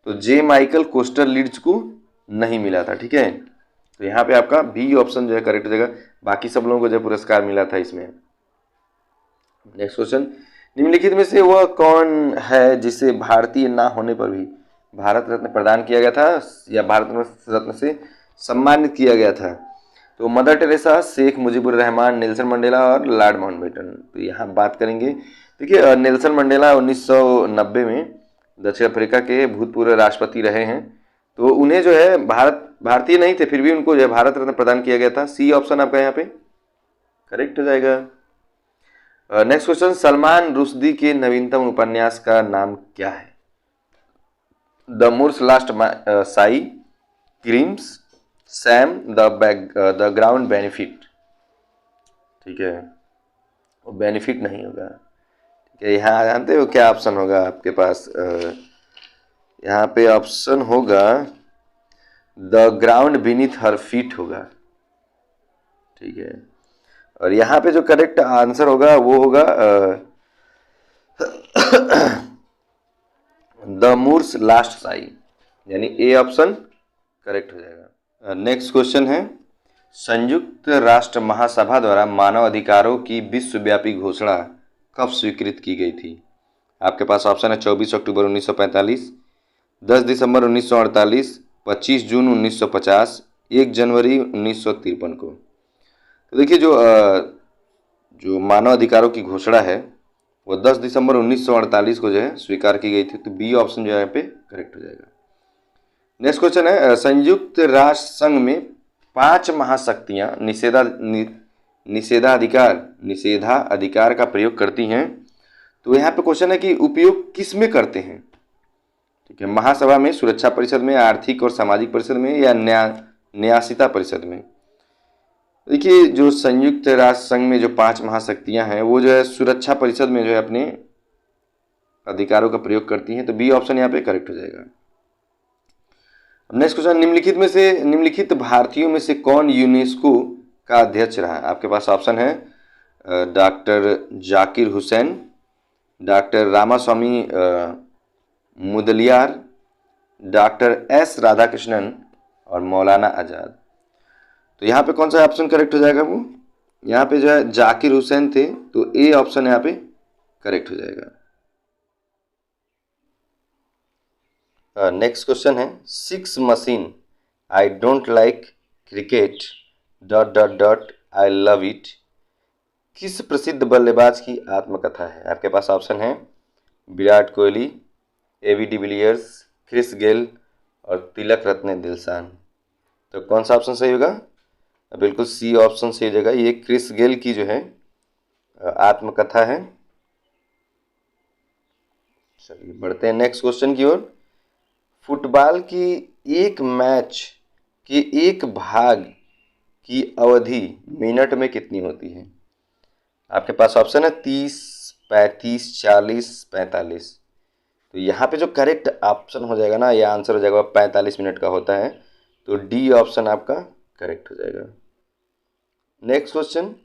तो जे माइकल कोस्टरलीड्स को नहीं मिला था, ठीक है। तो यहाँ पे आपका बी ऑप्शन जो है करेक्ट हो जाएगा, बाकी सब लोगों को जो पुरस्कार मिला था इसमें। नेक्स्ट क्वेश्चन, निम्नलिखित में से वह कौन है जिसे भारतीय ना होने पर भी भारत रत्न प्रदान किया गया था या भारत रत्न से सम्मानित किया गया था? तो Mother Teresa, Sheikh Mujibur Rahman, Nelson Mandela और लॉर्ड माउंटबेटन। तो यहाँ बात करेंगे, देखिए नेल्सन मंडेला 1990 में दक्षिण अफ्रीका के भूतपूर्व राष्ट्रपति रहे हैं, तो उन्हें जो है भारतीय नहीं थे, फिर भी उनको जो है भारत रत्न प्रदान किया गया था। सी ऑप्शन आपका यहाँ पे करेक्ट हो जाएगा। नेक्स्ट क्वेश्चन, सलमान रुश्दी के नवीनतम उपन्यास का नाम क्या है? The Moor's last sigh, Grimus, Sam, the ground benefit, ठीक है, वो बेनिफिट नहीं होगा, ठीक है। यहाँ जानते हो क्या ऑप्शन होगा आपके पास? यहाँ पे ऑप्शन होगा the ground beneath her feet होगा, ठीक है। और यहाँ पे जो करेक्ट आंसर होगा वो होगा द मूर्स लास्ट साई, यानी ए ऑप्शन करेक्ट हो जाएगा। नेक्स्ट क्वेश्चन है, संयुक्त राष्ट्र महासभा द्वारा मानव अधिकारों की विश्वव्यापी घोषणा कब स्वीकृत की गई थी? आपके पास ऑप्शन है 24 अक्टूबर 1945, 10 दिसंबर 1948, 25 जून 1950, 1 जनवरी 1953 को। तो देखिए जो मानव अधिकारों की घोषणा है वो 10 दिसंबर 1948 को जो है स्वीकार की गई थी, तो बी ऑप्शन जो है यहाँ पे करेक्ट हो जाएगा। नेक्स्ट क्वेश्चन है, संयुक्त राष्ट्र संघ में 5 महाशक्तियां निषेधाधिकार का प्रयोग करती हैं, तो यहाँ पे क्वेश्चन है कि उपयोग किस में करते हैं? ठीक है, महासभा में, सुरक्षा परिषद में, आर्थिक और सामाजिक परिषद में या न्यासिता परिषद में? देखिए जो संयुक्त राष्ट्र संघ में जो 5 महाशक्तियां हैं वो जो है सुरक्षा परिषद में जो है अपने अधिकारों का प्रयोग करती हैं, तो बी ऑप्शन यहाँ पे करेक्ट हो जाएगा। नेक्स्ट क्वेश्चन, निम्नलिखित भारतीयों में से कौन यूनेस्को का अध्यक्ष रहा? आपके पास ऑप्शन है doctor Zakir Hussain, doctor Ramaswamy Mudaliar, doctor S Radhakrishnan और मौलाना आज़ाद। तो यहाँ पे कौन सा ऑप्शन करेक्ट हो जाएगा? वो यहाँ पे जो है जाकिर हुसैन थे, तो ए ऑप्शन यहाँ पे करेक्ट हो जाएगा। नेक्स्ट क्वेश्चन है, six machine I don't like cricket dot dot dot I love it किस प्रसिद्ध बल्लेबाज की आत्मकथा है? आपके पास ऑप्शन है Virat Kohli, AB de Villiers, Chris Gayle और तिलक रत्ने दिलशान। तो कौन सा ऑप्शन सही होगा? बिल्कुल सी ऑप्शन सही हो जाएगा। ये क्रिस गेल की जो है आत्मकथा है। चलिए बढ़ते हैं नेक्स्ट क्वेश्चन की ओर। फुटबॉल की एक मैच के एक भाग की अवधि मिनट में कितनी होती है? आपके पास ऑप्शन है 30, 35, 40, 45। तो यहाँ पे जो करेक्ट ऑप्शन हो जाएगा ना, यह आंसर हो जाएगा 45 मिनट का होता है। तो डी ऑप्शन आपका करेक्ट हो जाएगा। नेक्स्ट क्वेश्चन,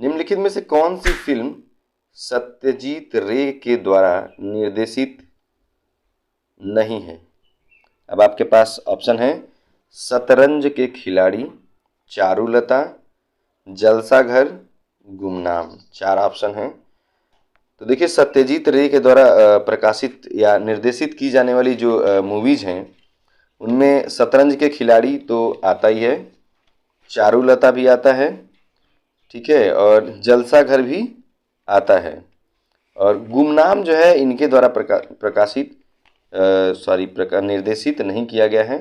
निम्नलिखित में से कौन सी फिल्म सत्यजीत रे के द्वारा निर्देशित नहीं है? अब आपके पास ऑप्शन है शतरंज के खिलाड़ी, चारुलता, जलसाघर, गुमनाम। चार ऑप्शन हैं। तो देखिए सत्यजीत रे के द्वारा प्रकाशित या निर्देशित की जाने वाली जो मूवीज़ हैं उनमें शतरंज के खिलाड़ी तो आता ही है, चारुलता भी आता है, ठीक है, और जलसाघर भी आता है, और गुमनाम जो है इनके द्वारा प्रकाशित निर्देशित नहीं किया गया है।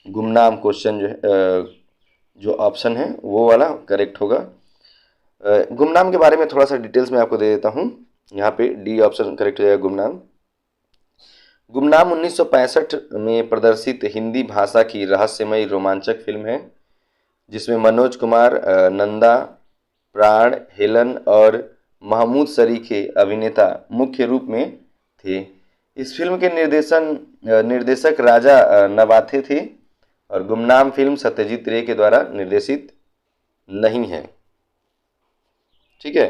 गुमनाम क्वेश्चन जो है जो ऑप्शन है वो वाला करेक्ट होगा। गुमनाम के बारे में थोड़ा सा डिटेल्स में आपको दे देता हूँ। यहाँ पे डी ऑप्शन करेक्ट हो जाएगा गुमनाम। गुमनाम 1965 में प्रदर्शित हिंदी भाषा की रहस्यमयी रोमांचक फिल्म है जिसमें मनोज कुमार, नंदा, प्राण, हेलन और महमूद शरीके अभिनेता मुख्य रूप में थे। इस फिल्म के निर्देशक राजा नवाथे थे और गुमनाम फिल्म सत्यजीत रे के द्वारा निर्देशित नहीं है। ठीक है,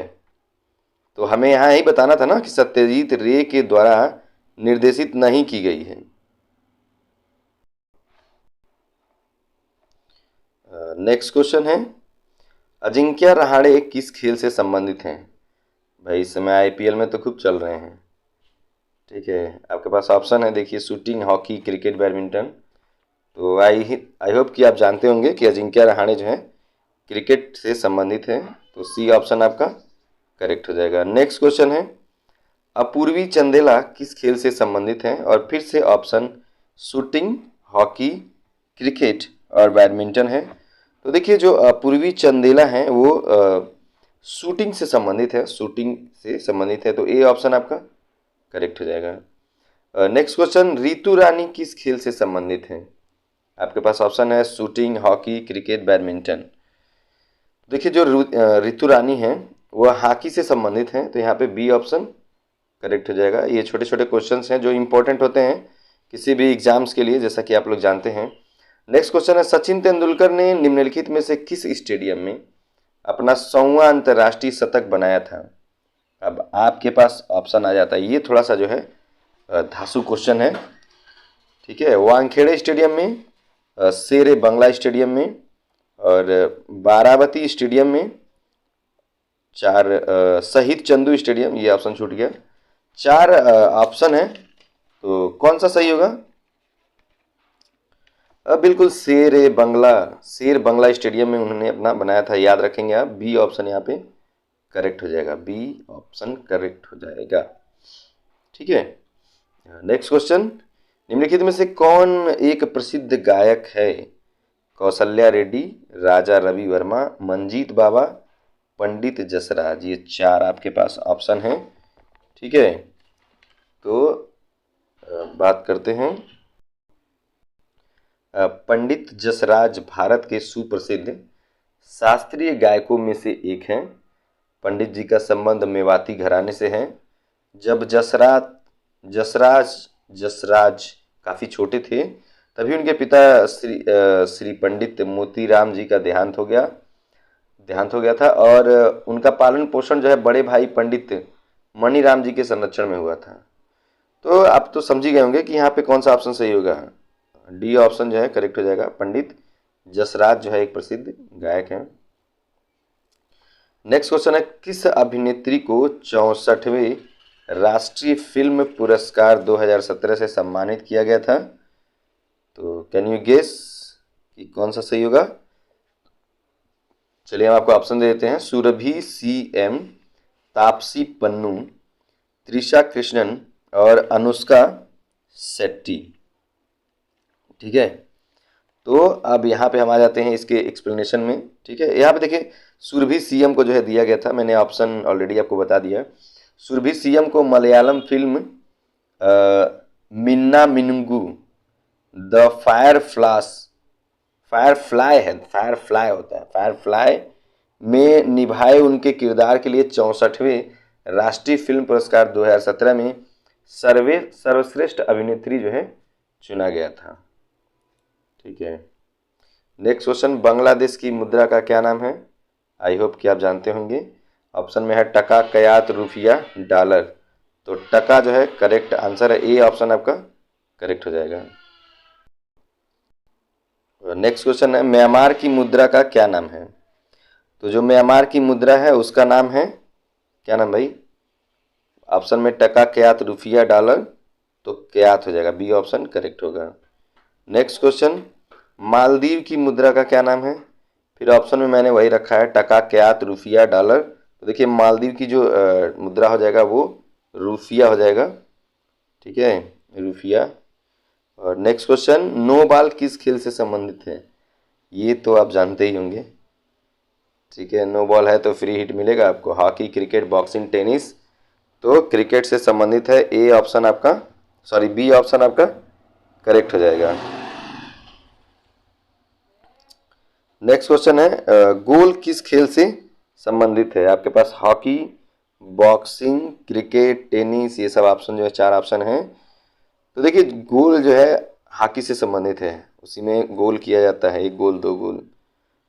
तो हमें यहाँ यही बताना था ना कि सत्यजीत रे के द्वारा निर्देशित नहीं की गई है। नेक्स्ट क्वेश्चन है, अजिंक्य रहाणे किस खेल से संबंधित हैं? भाई इस समय आईपीएल में तो खूब चल रहे हैं। ठीक है, आपके पास ऑप्शन है, देखिए शूटिंग, हॉकी, क्रिकेट, बैडमिंटन। तो आई होप कि आप जानते होंगे कि अजिंक्य रहाणे जो है क्रिकेट से संबंधित है। तो सी ऑप्शन आपका करेक्ट हो जाएगा। नेक्स्ट क्वेश्चन है, अपूर्वी चंदेला किस खेल से संबंधित हैं? और फिर से ऑप्शन शूटिंग, हॉकी, क्रिकेट और बैडमिंटन है। तो देखिए जो अपूर्वी चंदेला हैं वो शूटिंग से संबंधित है, तो ए ऑप्शन आपका करेक्ट हो जाएगा। नेक्स्ट क्वेश्चन, ऋतु रानी किस खेल से संबंधित है? आपके पास ऑप्शन है शूटिंग, हॉकी, क्रिकेट, बैडमिंटन। देखिए जो ऋतु रानी है वह हॉकी से संबंधित हैं, तो यहाँ पे बी ऑप्शन करेक्ट हो जाएगा। ये छोटे छोटे क्वेश्चंस हैं जो इंपॉर्टेंट होते हैं किसी भी एग्जाम्स के लिए, जैसा कि आप लोग जानते हैं। नेक्स्ट क्वेश्चन है, सचिन तेंदुलकर ने निम्नलिखित में से किस स्टेडियम में अपना 100वां अंतर्राष्ट्रीय शतक बनाया था? अब आपके पास ऑप्शन आ जाता है, ये थोड़ा सा जो है धांसू क्वेश्चन है। ठीक है, वानखेड़े स्टेडियम में, शेरे बंगला स्टेडियम में और बाराबती स्टेडियम में, शहीद चंदू स्टेडियम, ये ऑप्शन छूट गया। चार ऑप्शन है, तो कौन सा सही होगा? बिल्कुल शेर बंगला स्टेडियम में उन्होंने अपना बनाया था, याद रखेंगे आप। बी ऑप्शन यहाँ पे करेक्ट हो जाएगा, बी ऑप्शन करेक्ट हो जाएगा। ठीक है, नेक्स्ट क्वेश्चन, निम्नलिखित में से कौन एक प्रसिद्ध गायक है? कौशल्या रेड्डी, राजा रवि वर्मा, मंजीत बाबा, पंडित जसराज। ये चार आपके पास ऑप्शन हैं। ठीक है, तो बात करते हैं। पंडित जसराज भारत के सुप्रसिद्ध शास्त्रीय गायकों में से एक हैं। पंडित जी का संबंध मेवाती घराने से है। जब जसराज काफ़ी छोटे थे तभी उनके पिता श्री पंडित मोतीराम जी का देहांत हो गया था, और उनका पालन पोषण जो है बड़े भाई पंडित मणिराम जी के संरक्षण में हुआ था। तो आप तो समझ ही गए होंगे कि यहाँ पे कौन सा ऑप्शन सही होगा। डी ऑप्शन जो है करेक्ट हो जाएगा। पंडित जसराज जो है एक प्रसिद्ध गायक हैं। नेक्स्ट क्वेश्चन है, किस अभिनेत्री को 64वें राष्ट्रीय फिल्म पुरस्कार 2017 से सम्मानित किया गया था? तो कैन यू गेस कि कौन सा सही होगा? चलिए हम आपको ऑप्शन दे देते हैं। सुरभि CM, तापसी पन्नू, त्रिशा कृष्णन और अनुष्का शेट्टी। ठीक है, तो अब यहाँ पे हम आ जाते हैं इसके एक्सप्लेनेशन में। ठीक है, यहाँ पे देखिए सुरभि CM को जो है दिया गया था, मैंने ऑप्शन ऑलरेडी आपको बता दिया। सुरभि CM को मलयालम फिल्म मिन्ना मिनुंगू द फायरफ्लाई होता है, फायरफ्लाई में निभाए उनके किरदार के लिए 64वें राष्ट्रीय फिल्म पुरस्कार 2017 में सर्वश्रेष्ठ अभिनेत्री जो है चुना गया था। ठीक है, नेक्स्ट क्वेश्चन, बांग्लादेश की मुद्रा का क्या नाम है? आई होप कि आप जानते होंगे। ऑप्शन में है टका, कयात, रुपया, डॉलर। तो टका जो है करेक्ट आंसर है, ए ऑप्शन आपका करेक्ट हो जाएगा। नेक्स्ट क्वेश्चन है, म्यांमार की मुद्रा का क्या नाम है? तो जो म्यांमार की मुद्रा है उसका नाम है क्या नाम भाई? ऑप्शन में टका, कयात, रुपया, डॉलर। तो कयात हो जाएगा, बी ऑप्शन करेक्ट होगा। नेक्स्ट क्वेश्चन, मालदीव की मुद्रा का क्या नाम है? फिर ऑप्शन में मैंने वही रखा है, टका, कयात, रुपया, डॉलर। तो देखिए मालदीव की जो मुद्रा हो जाएगा वो रुपया हो जाएगा। ठीक है, रुपया। और नेक्स्ट क्वेश्चन, नो बॉल किस खेल से संबंधित है? ये तो आप जानते ही होंगे। ठीक है, नो बॉल है तो फ्री हिट मिलेगा आपको। Hockey, cricket, boxing, tennis. तो क्रिकेट से संबंधित है, ए ऑप्शन आपका बी ऑप्शन आपका करेक्ट हो जाएगा। नेक्स्ट क्वेश्चन है, गोल किस खेल से संबंधित है? आपके पास हॉकी, बॉक्सिंग, क्रिकेट, टेनिस, ये सब ऑप्शन जो है 4 ऑप्शन हैं। तो देखिए गोल जो है हॉकी से संबंधित है, उसी में गोल किया जाता है, 1 गोल 2 गोल।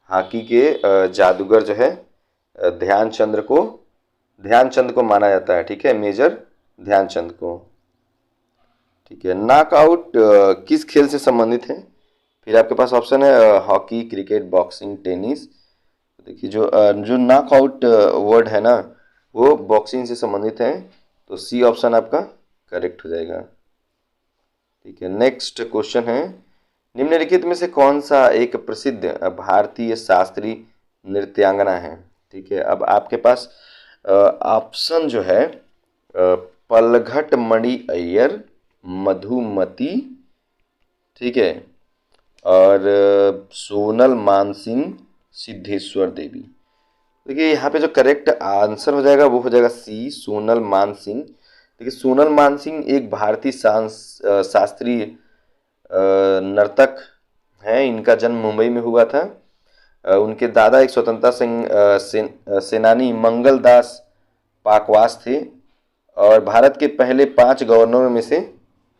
हॉकी के जादूगर जो है ध्यानचंद को माना जाता है। ठीक है, मेजर ध्यानचंद को। ठीक है, नॉकआउट किस खेल से संबंधित है? फिर आपके पास ऑप्शन है हॉकी, क्रिकेट, बॉक्सिंग, टेनिस। देखिए जो नॉकआउट वर्ड है ना वो बॉक्सिंग से संबंधित है, तो सी ऑप्शन आपका करेक्ट हो जाएगा। ठीक है, नेक्स्ट क्वेश्चन है, निम्नलिखित में से कौन सा एक प्रसिद्ध भारतीय शास्त्रीय नृत्यांगना है? ठीक है, अब आपके पास ऑप्शन जो है पलघट मणि अय्यर, मधुमती, ठीक है, और सोनल मानसिंह, सिद्धेश्वर देवी। देखिए यहाँ पे जो करेक्ट आंसर हो जाएगा वो हो जाएगा सी, सोनल मानसिंह। देखिए सोनल मानसिंह एक भारतीय शास्त्रीय नर्तक हैं। इनका जन्म मुंबई में हुआ था। उनके दादा एक स्वतंत्रता सेनानी मंगलदास पाकवास थे और भारत के पहले 5 गवर्नरों में से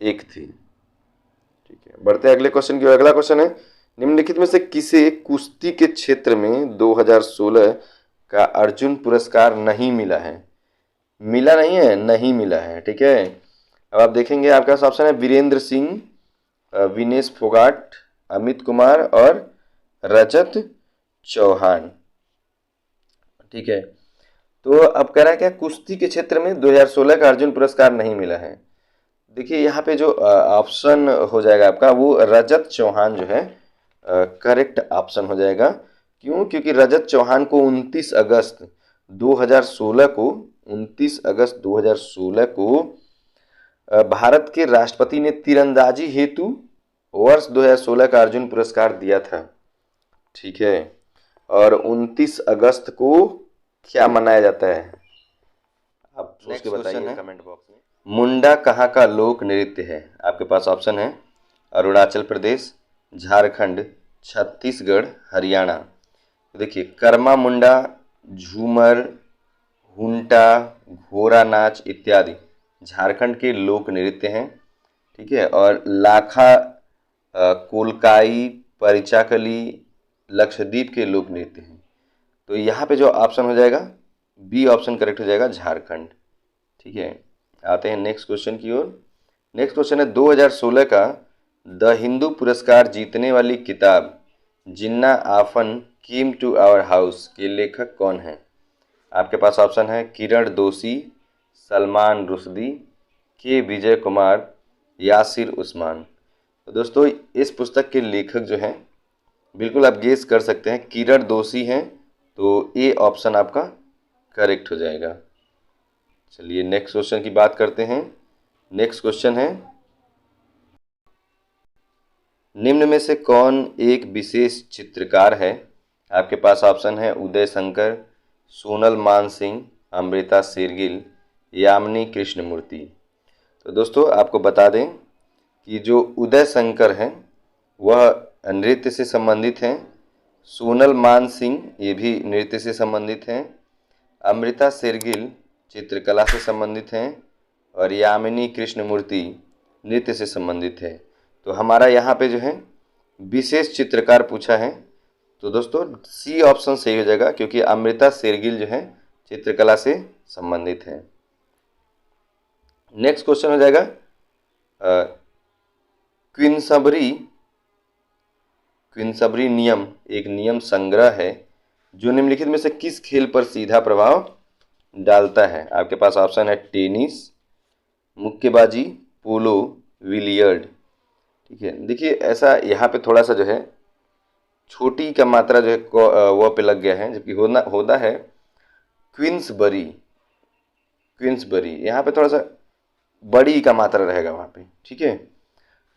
एक थे। ठीक है, बढ़ते हैं अगले क्वेश्चन की ओर। अगला क्वेश्चन है, निम्नलिखित में से किसे कुश्ती के क्षेत्र में 2016 का अर्जुन पुरस्कार नहीं मिला है? मिला नहीं है, नहीं मिला है। ठीक है, अब आप देखेंगे आपका ऑप्शन है वीरेंद्र सिंह, विनेश फोगाट, अमित कुमार और रजत चौहान। ठीक है, तो अब कह रहा है क्या कुश्ती के क्षेत्र में 2016 का अर्जुन पुरस्कार नहीं मिला है। देखिए यहाँ पे जो ऑप्शन हो जाएगा आपका वो रजत चौहान जो है करेक्ट ऑप्शन हो जाएगा। क्यों? क्योंकि रजत चौहान को 29 अगस्त 2016 को भारत के राष्ट्रपति ने तीरंदाजी हेतु वर्ष 2016 का अर्जुन पुरस्कार दिया था। ठीक है, और 29 अगस्त को क्या मनाया जाता है आप सोच के बताइए कमेंट बॉक्स में। मुंडा कहाँ का लोक नृत्य है? आपके पास ऑप्शन है अरुणाचल प्रदेश, झारखंड, छत्तीसगढ़, हरियाणा। देखिए कर्मा मुंडा, झूमर, हुंटा, घोड़ा नाच इत्यादि झारखंड के लोक नृत्य हैं। ठीक है, और लाखा कोलकाई, परिचाकली लक्षद्वीप के लोक नृत्य हैं। तो यहाँ पे जो ऑप्शन हो जाएगा बी ऑप्शन करेक्ट हो जाएगा, झारखंड। ठीक है, आते हैं नेक्स्ट क्वेश्चन की ओर। नेक्स्ट क्वेश्चन है 2016 का द हिंदू पुरस्कार जीतने वाली किताब Jinnah often came to our house के लेखक कौन है? आपके पास ऑप्शन है किरण दोषी, सलमान रुश्दी, के विजय कुमार, यासिर उस्मान। तो दोस्तों इस पुस्तक के लेखक जो हैं बिल्कुल आप गेस कर सकते हैं, किरण दोषी हैं, तो ए ऑप्शन आपका करेक्ट हो जाएगा। चलिए नेक्स्ट क्वेश्चन की बात करते हैं। नेक्स्ट क्वेश्चन है निम्न में से कौन एक विशेष चित्रकार है? आपके पास ऑप्शन है उदय शंकर, सोनल मानसिंह, अमृता शेरगिल, यामिनी कृष्णमूर्ति। तो दोस्तों आपको बता दें कि जो उदय शंकर हैं वह नृत्य से संबंधित हैं, सोनल मानसिंह ये भी नृत्य से संबंधित हैं, अमृता शेरगिल चित्रकला से संबंधित हैं और यामिनी कृष्णमूर्ति नृत्य से संबंधित है। तो हमारा यहाँ पे जो है विशेष चित्रकार पूछा है, तो दोस्तों सी ऑप्शन सही हो जाएगा क्योंकि अमृता शेरगिल जो है चित्रकला से संबंधित है। नेक्स्ट क्वेश्चन हो जाएगा क्वींसबरी नियम एक नियम संग्रह है जो निम्नलिखित में से किस खेल पर सीधा प्रभाव डालता है? आपके पास ऑप्शन है टेनिस, मुक्केबाजी, पोलो, बिलियर्ड। ठीक है, देखिए ऐसा यहाँ पे थोड़ा सा जो है छोटी का मात्रा जो है वह पे लग गया है, जबकि होता है क्वींसबरी। यहाँ पे थोड़ा सा बड़ी का मात्रा रहेगा वहाँ पे। ठीक है,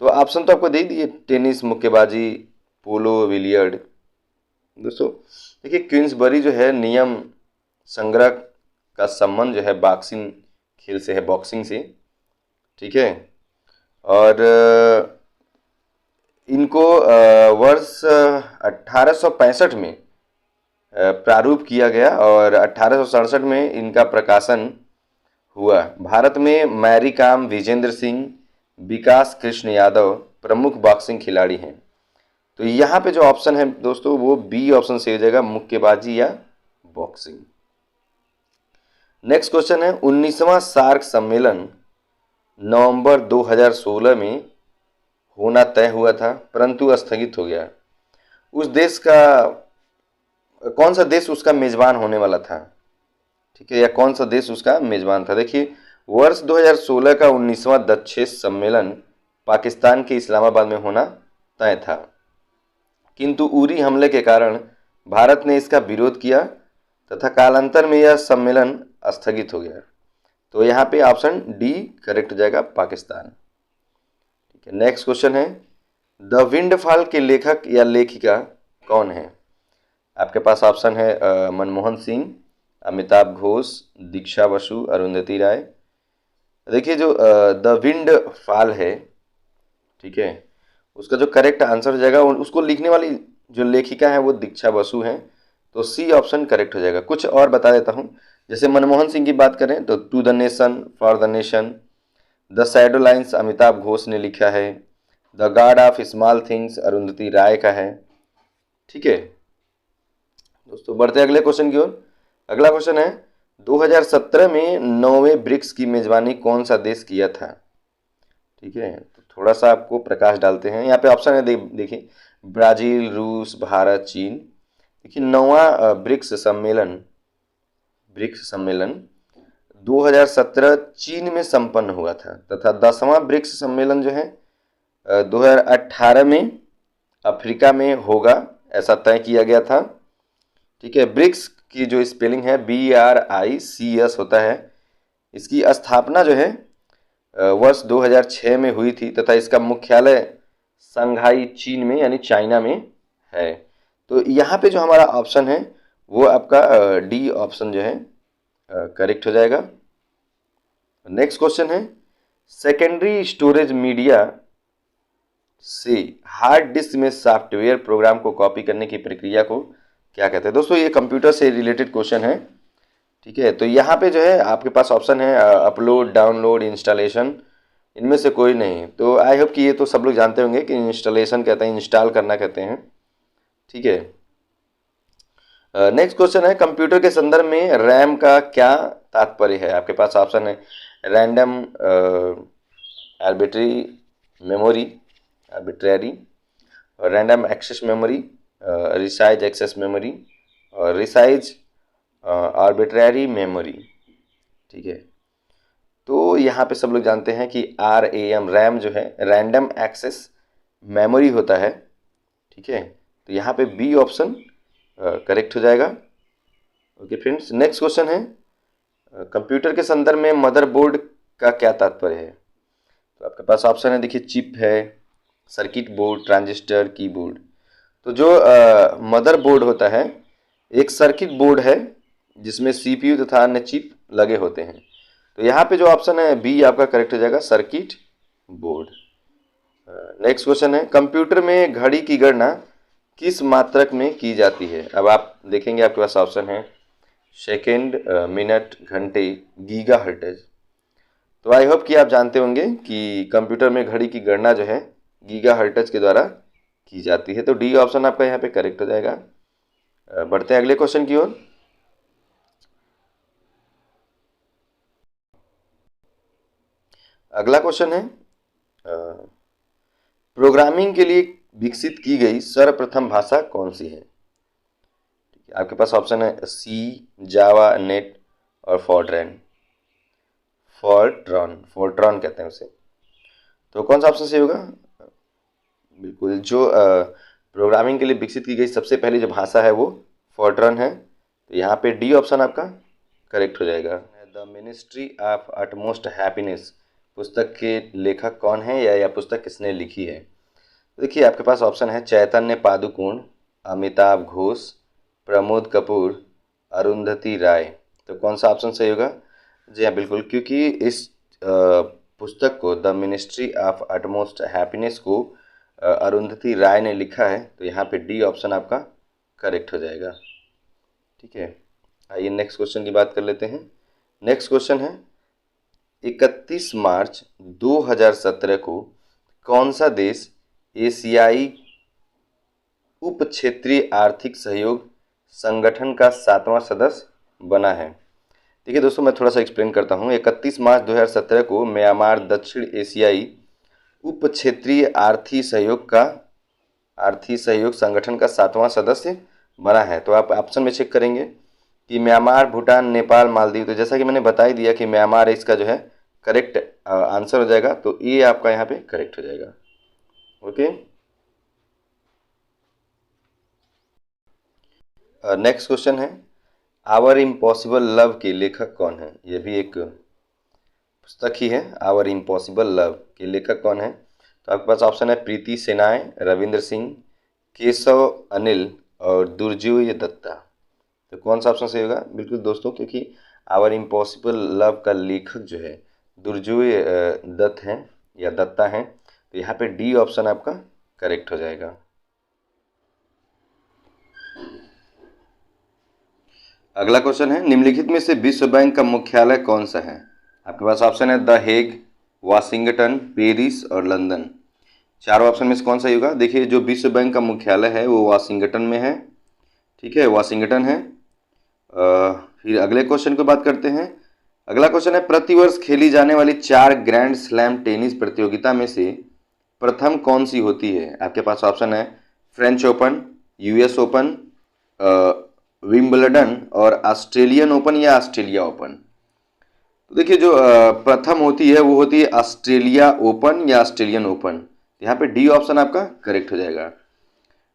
तो ऑप्शन तो आपको दे दिए टेनिस, मुक्केबाजी, पोलो, बिलियर्ड। दोस्तों देखिए क्वींसबरी जो है नियम संग्रह का संबंध जो है बॉक्सिंग खेल से है, बॉक्सिंग से। ठीक है, और इनको वर्ष 1865 में प्रारूप किया गया और 1867 में इनका प्रकाशन हुआ। भारत में मैरी कॉम, विजेंद्र सिंह, विकास कृष्ण यादव प्रमुख बॉक्सिंग खिलाड़ी हैं। तो यहाँ पे जो ऑप्शन है दोस्तों वो बी ऑप्शन से हो जाएगा, मुक्केबाजी या बॉक्सिंग। नेक्स्ट क्वेश्चन है 19वां सार्क सम्मेलन नवंबर 2016 में होना तय हुआ था परंतु स्थगित हो गया। उस देश का कौन सा देश उसका मेजबान होने वाला था? ठीक है, या कौन सा देश उसका मेजबान था? देखिए वर्ष 2016 का 19वां दक्षेस सम्मेलन पाकिस्तान के इस्लामाबाद में होना तय था, किंतु उरी हमले के कारण भारत ने इसका विरोध किया तथा कालांतर में यह सम्मेलन स्थगित हो गया। तो यहाँ पे ऑप्शन डी करेक्ट हो जाएगा, पाकिस्तान। ठीक है, नेक्स्ट क्वेश्चन है द विंडफॉल के लेखक या लेखिका कौन है? आपके पास ऑप्शन है मनमोहन सिंह, अमिताभ घोष, दीक्षा बसु, अरुंधति राय। देखिए जो द विंडफॉल है, ठीक है, उसका जो करेक्ट आंसर हो जाएगा, उसको लिखने वाली जो लेखिका है वो दीक्षा बसु हैं, तो सी ऑप्शन करेक्ट हो जाएगा। कुछ और बता देता हूँ, जैसे मनमोहन सिंह की बात करें तो to the nation, for the nation, the shadow lines Amitabh Ghosh ने लिखा है, the god of small things Arundhati Roy का है। ठीक है दोस्तों, बढ़ते हैं अगले क्वेश्चन की ओर। अगला क्वेश्चन है 2017 में 9वें ब्रिक्स की मेजबानी कौन सा देश किया था? ठीक है, तो थोड़ा सा आपको प्रकाश डालते हैं। यहाँ पे ऑप्शन है देखिए ब्राज़ील, रूस, भारत, चीन। देखिए 9वां ब्रिक्स सम्मेलन 2017 चीन में संपन्न हुआ था तथा 10वां ब्रिक्स सम्मेलन जो है 2018 में अफ्रीका में होगा, ऐसा तय किया गया था। ठीक है, ब्रिक्स की जो स्पेलिंग है BRICS होता है। इसकी स्थापना जो है वर्ष 2006 में हुई थी तथा इसका मुख्यालय शंघाई चीन में यानी चाइना में है। तो यहाँ पे जो हमारा ऑप्शन है वो आपका डी ऑप्शन जो है करेक्ट हो जाएगा। नेक्स्ट क्वेश्चन है सेकेंडरी स्टोरेज मीडिया से हार्ड डिस्क में सॉफ्टवेयर प्रोग्राम को कॉपी करने की प्रक्रिया को क्या कहते हैं? दोस्तों ये कंप्यूटर से रिलेटेड क्वेश्चन है। ठीक है, तो यहाँ पे जो है आपके पास ऑप्शन है अपलोड, डाउनलोड, इंस्टॉलेशन इनमें से कोई नहीं। तो आई होप कि ये तो सब लोग जानते होंगे कि इंस्टॉलेशन कहते हैं, इंस्टॉल करना कहते हैं। ठीक है। नेक्स्ट क्वेश्चन है, कंप्यूटर के संदर्भ में रैम का क्या तात्पर्य है? आपके पास ऑप्शन है random arbitrary memory, arbitrary, random access memory, resize access memory और रिसाइज आर्बिट्ररी मेमोरी। ठीक है। तो यहाँ पे सब लोग जानते हैं कि RAM रैम जो है रैंडम एक्सेस मेमोरी होता है। ठीक है। तो यहाँ पे बी ऑप्शन करेक्ट हो जाएगा। ओके फ्रेंड्स, नेक्स्ट क्वेश्चन है, कंप्यूटर के संदर्भ में मदरबोर्ड का क्या तात्पर्य है? तो आपके पास ऑप्शन है, देखिए चिप है, सर्किट बोर्ड, ट्रांजिस्टर, कीबोर्ड। तो जो मदरबोर्ड होता है एक सर्किट बोर्ड है जिसमें CPU तथा अन्य चिप लगे होते हैं। तो यहाँ पे जो ऑप्शन है बी आपका करेक्ट हो जाएगा, सर्किट बोर्ड। नेक्स्ट क्वेश्चन है, कंप्यूटर में घड़ी की गणना किस मात्रक में की जाती है? अब आप देखेंगे आपके पास ऑप्शन है सेकेंड, मिनट, घंटे, गीगाहर्ट्ज। तो आई होप कि आप जानते होंगे कि कंप्यूटर में घड़ी की गणना जो है गीगाहर्ट्ज के द्वारा की जाती है। तो डी ऑप्शन आपका यहाँ पे करेक्ट हो जाएगा। बढ़ते हैं अगले क्वेश्चन की ओर। अगला क्वेश्चन है, प्रोग्रामिंग के लिए विकसित की गई सर्वप्रथम भाषा कौन सी है? आपके पास ऑप्शन है सी, जावा, नेट और फॉर्ट्रैन। फोर्ट्रॉन कहते हैं उसे। तो कौन सा ऑप्शन सही होगा? बिल्कुल, जो प्रोग्रामिंग के लिए विकसित की गई सबसे पहली जो भाषा है वो फोर्ट्रॉन है। तो यहाँ पे डी ऑप्शन आपका करेक्ट हो जाएगा। The ministry of utmost happiness पुस्तक के लेखक कौन है या पुस्तक किसने लिखी है? देखिए आपके पास ऑप्शन है चैतन्य पादुकोण, अमिताभ घोष, प्रमोद कपूर, अरुंधति राय। तो कौन सा ऑप्शन सही होगा? जी हाँ बिल्कुल, क्योंकि इस पुस्तक को the ministry of utmost happiness को अरुंधति राय ने लिखा है। तो यहाँ पे डी ऑप्शन आपका करेक्ट हो जाएगा। ठीक है। आइए नेक्स्ट क्वेश्चन की बात कर लेते हैं। नेक्स्ट क्वेश्चन है, 31 मार्च 2017 को कौन सा देश एशियाई उप क्षेत्रीय आर्थिक सहयोग संगठन का 7वां सदस्य बना है? देखिए दोस्तों, मैं थोड़ा सा एक्सप्लेन करता हूँ। 31 मार्च 2017 को म्यांमार दक्षिण एशियाई उप क्षेत्रीय आर्थिक सहयोग संगठन का 7वां सदस्य बना है। तो आप ऑप्शन में चेक करेंगे कि म्यांमार, भूटान, नेपाल, मालदीव। तो जैसा कि मैंने बता ही दिया कि म्यांमार इसका जो है करेक्ट आंसर हो जाएगा। तो ये आपका यहाँ पे करेक्ट हो जाएगा। ओके। नेक्स्ट क्वेश्चन है, आवर इम्पॉसिबल लव के लेखक कौन है? ये भी एक पुस्तक ही है। आवर इम्पॉसिबल लव के लेखक कौन है? तो आपके पास ऑप्शन है प्रीति सेनाय, रविंद्र सिंह, केशव अनिल और दुर्जोय दत्ता। तो कौन सा ऑप्शन सही होगा? बिल्कुल दोस्तों, क्योंकि आवर इम्पॉसिबल लव का लेखक जो है दुर्जोय दत्त हैं या दत्ता हैं। तो यहाँ पे डी ऑप्शन आपका करेक्ट हो जाएगा। अगला क्वेश्चन है, निम्नलिखित में से विश्व बैंक का मुख्यालय कौन सा है? आपके पास ऑप्शन है द हेग, वाशिंगटन, पेरिस और लंदन। चारों ऑप्शन में से कौन सा होगा? देखिए, जो विश्व बैंक का मुख्यालय है वो वाशिंगटन में है। ठीक है, वाशिंगटन है। फिर अगले क्वेश्चन की बात करते हैं। अगला क्वेश्चन है, प्रतिवर्ष खेली जाने वाली 4 ग्रैंड स्लैम टेनिस प्रतियोगिता में से प्रथम कौन सी होती है? आपके पास ऑप्शन है French open, US open, Wimbledon और ऑस्ट्रेलियन ओपन या ऑस्ट्रेलिया ओपन। तो देखिए, जो प्रथम होती है वो होती है ऑस्ट्रेलिया ओपन या ऑस्ट्रेलियन ओपन। यहाँ पे डी ऑप्शन आपका करेक्ट हो जाएगा।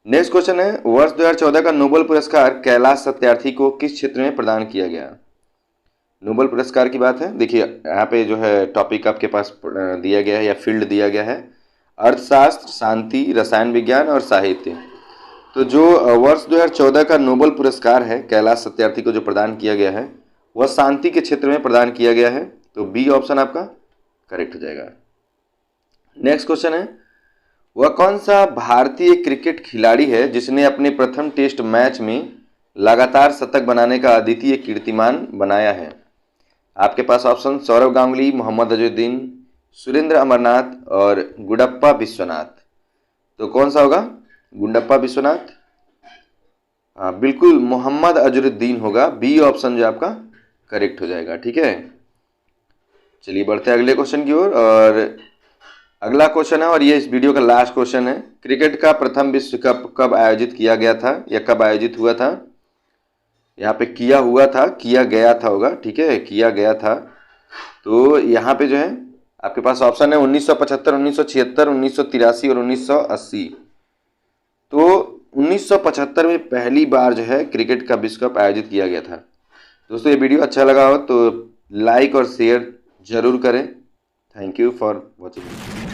नेक्स्ट क्वेश्चन है, वर्ष 2014 का नोबेल पुरस्कार कैलाश सत्यार्थी को किस क्षेत्र में प्रदान किया गया? नोबेल पुरस्कार की बात है। देखिए यहाँ पे जो है टॉपिक आपके पास दिया गया है या फील्ड दिया गया है अर्थशास्त्र, शांति, रसायन विज्ञान और साहित्य। तो जो वर्ष 2014 का नोबेल पुरस्कार है कैलाश सत्यार्थी को जो प्रदान किया गया है वह शांति के क्षेत्र में प्रदान किया गया है। तो बी ऑप्शन आपका करेक्ट हो जाएगा। नेक्स्ट क्वेश्चन है, वह कौन सा भारतीय क्रिकेट खिलाड़ी है जिसने अपने प्रथम टेस्ट मैच में लगातार शतक बनाने का अद्वितीय कीर्तिमान बनाया है? आपके पास ऑप्शन सौरव गांगुली, मोहम्मद अजहरुद्दीन, सुरेंद्र अमरनाथ और गुंडप्पा विश्वनाथ। तो कौन सा होगा? गुंडप्पा विश्वनाथ। हाँ बिल्कुल, मोहम्मद अजरुद्दीन होगा। बी ऑप्शन जो आपका करेक्ट हो जाएगा। ठीक है, चलिए बढ़ते हैं अगले क्वेश्चन की ओर। और अगला क्वेश्चन है, और ये इस वीडियो का लास्ट क्वेश्चन है। क्रिकेट का प्रथम विश्व कप कब आयोजित किया गया था या कब आयोजित हुआ था? यहाँ पे किया हुआ था, किया गया था होगा। ठीक है, किया गया था। तो यहाँ पे जो है आपके पास ऑप्शन है 1975, 1976, 1983 और 1980। तो 1975 में पहली बार जो है क्रिकेट का विश्व कप आयोजित किया गया था। दोस्तों ये वीडियो अच्छा लगा हो तो लाइक और शेयर जरूर करें। Thank you for watching.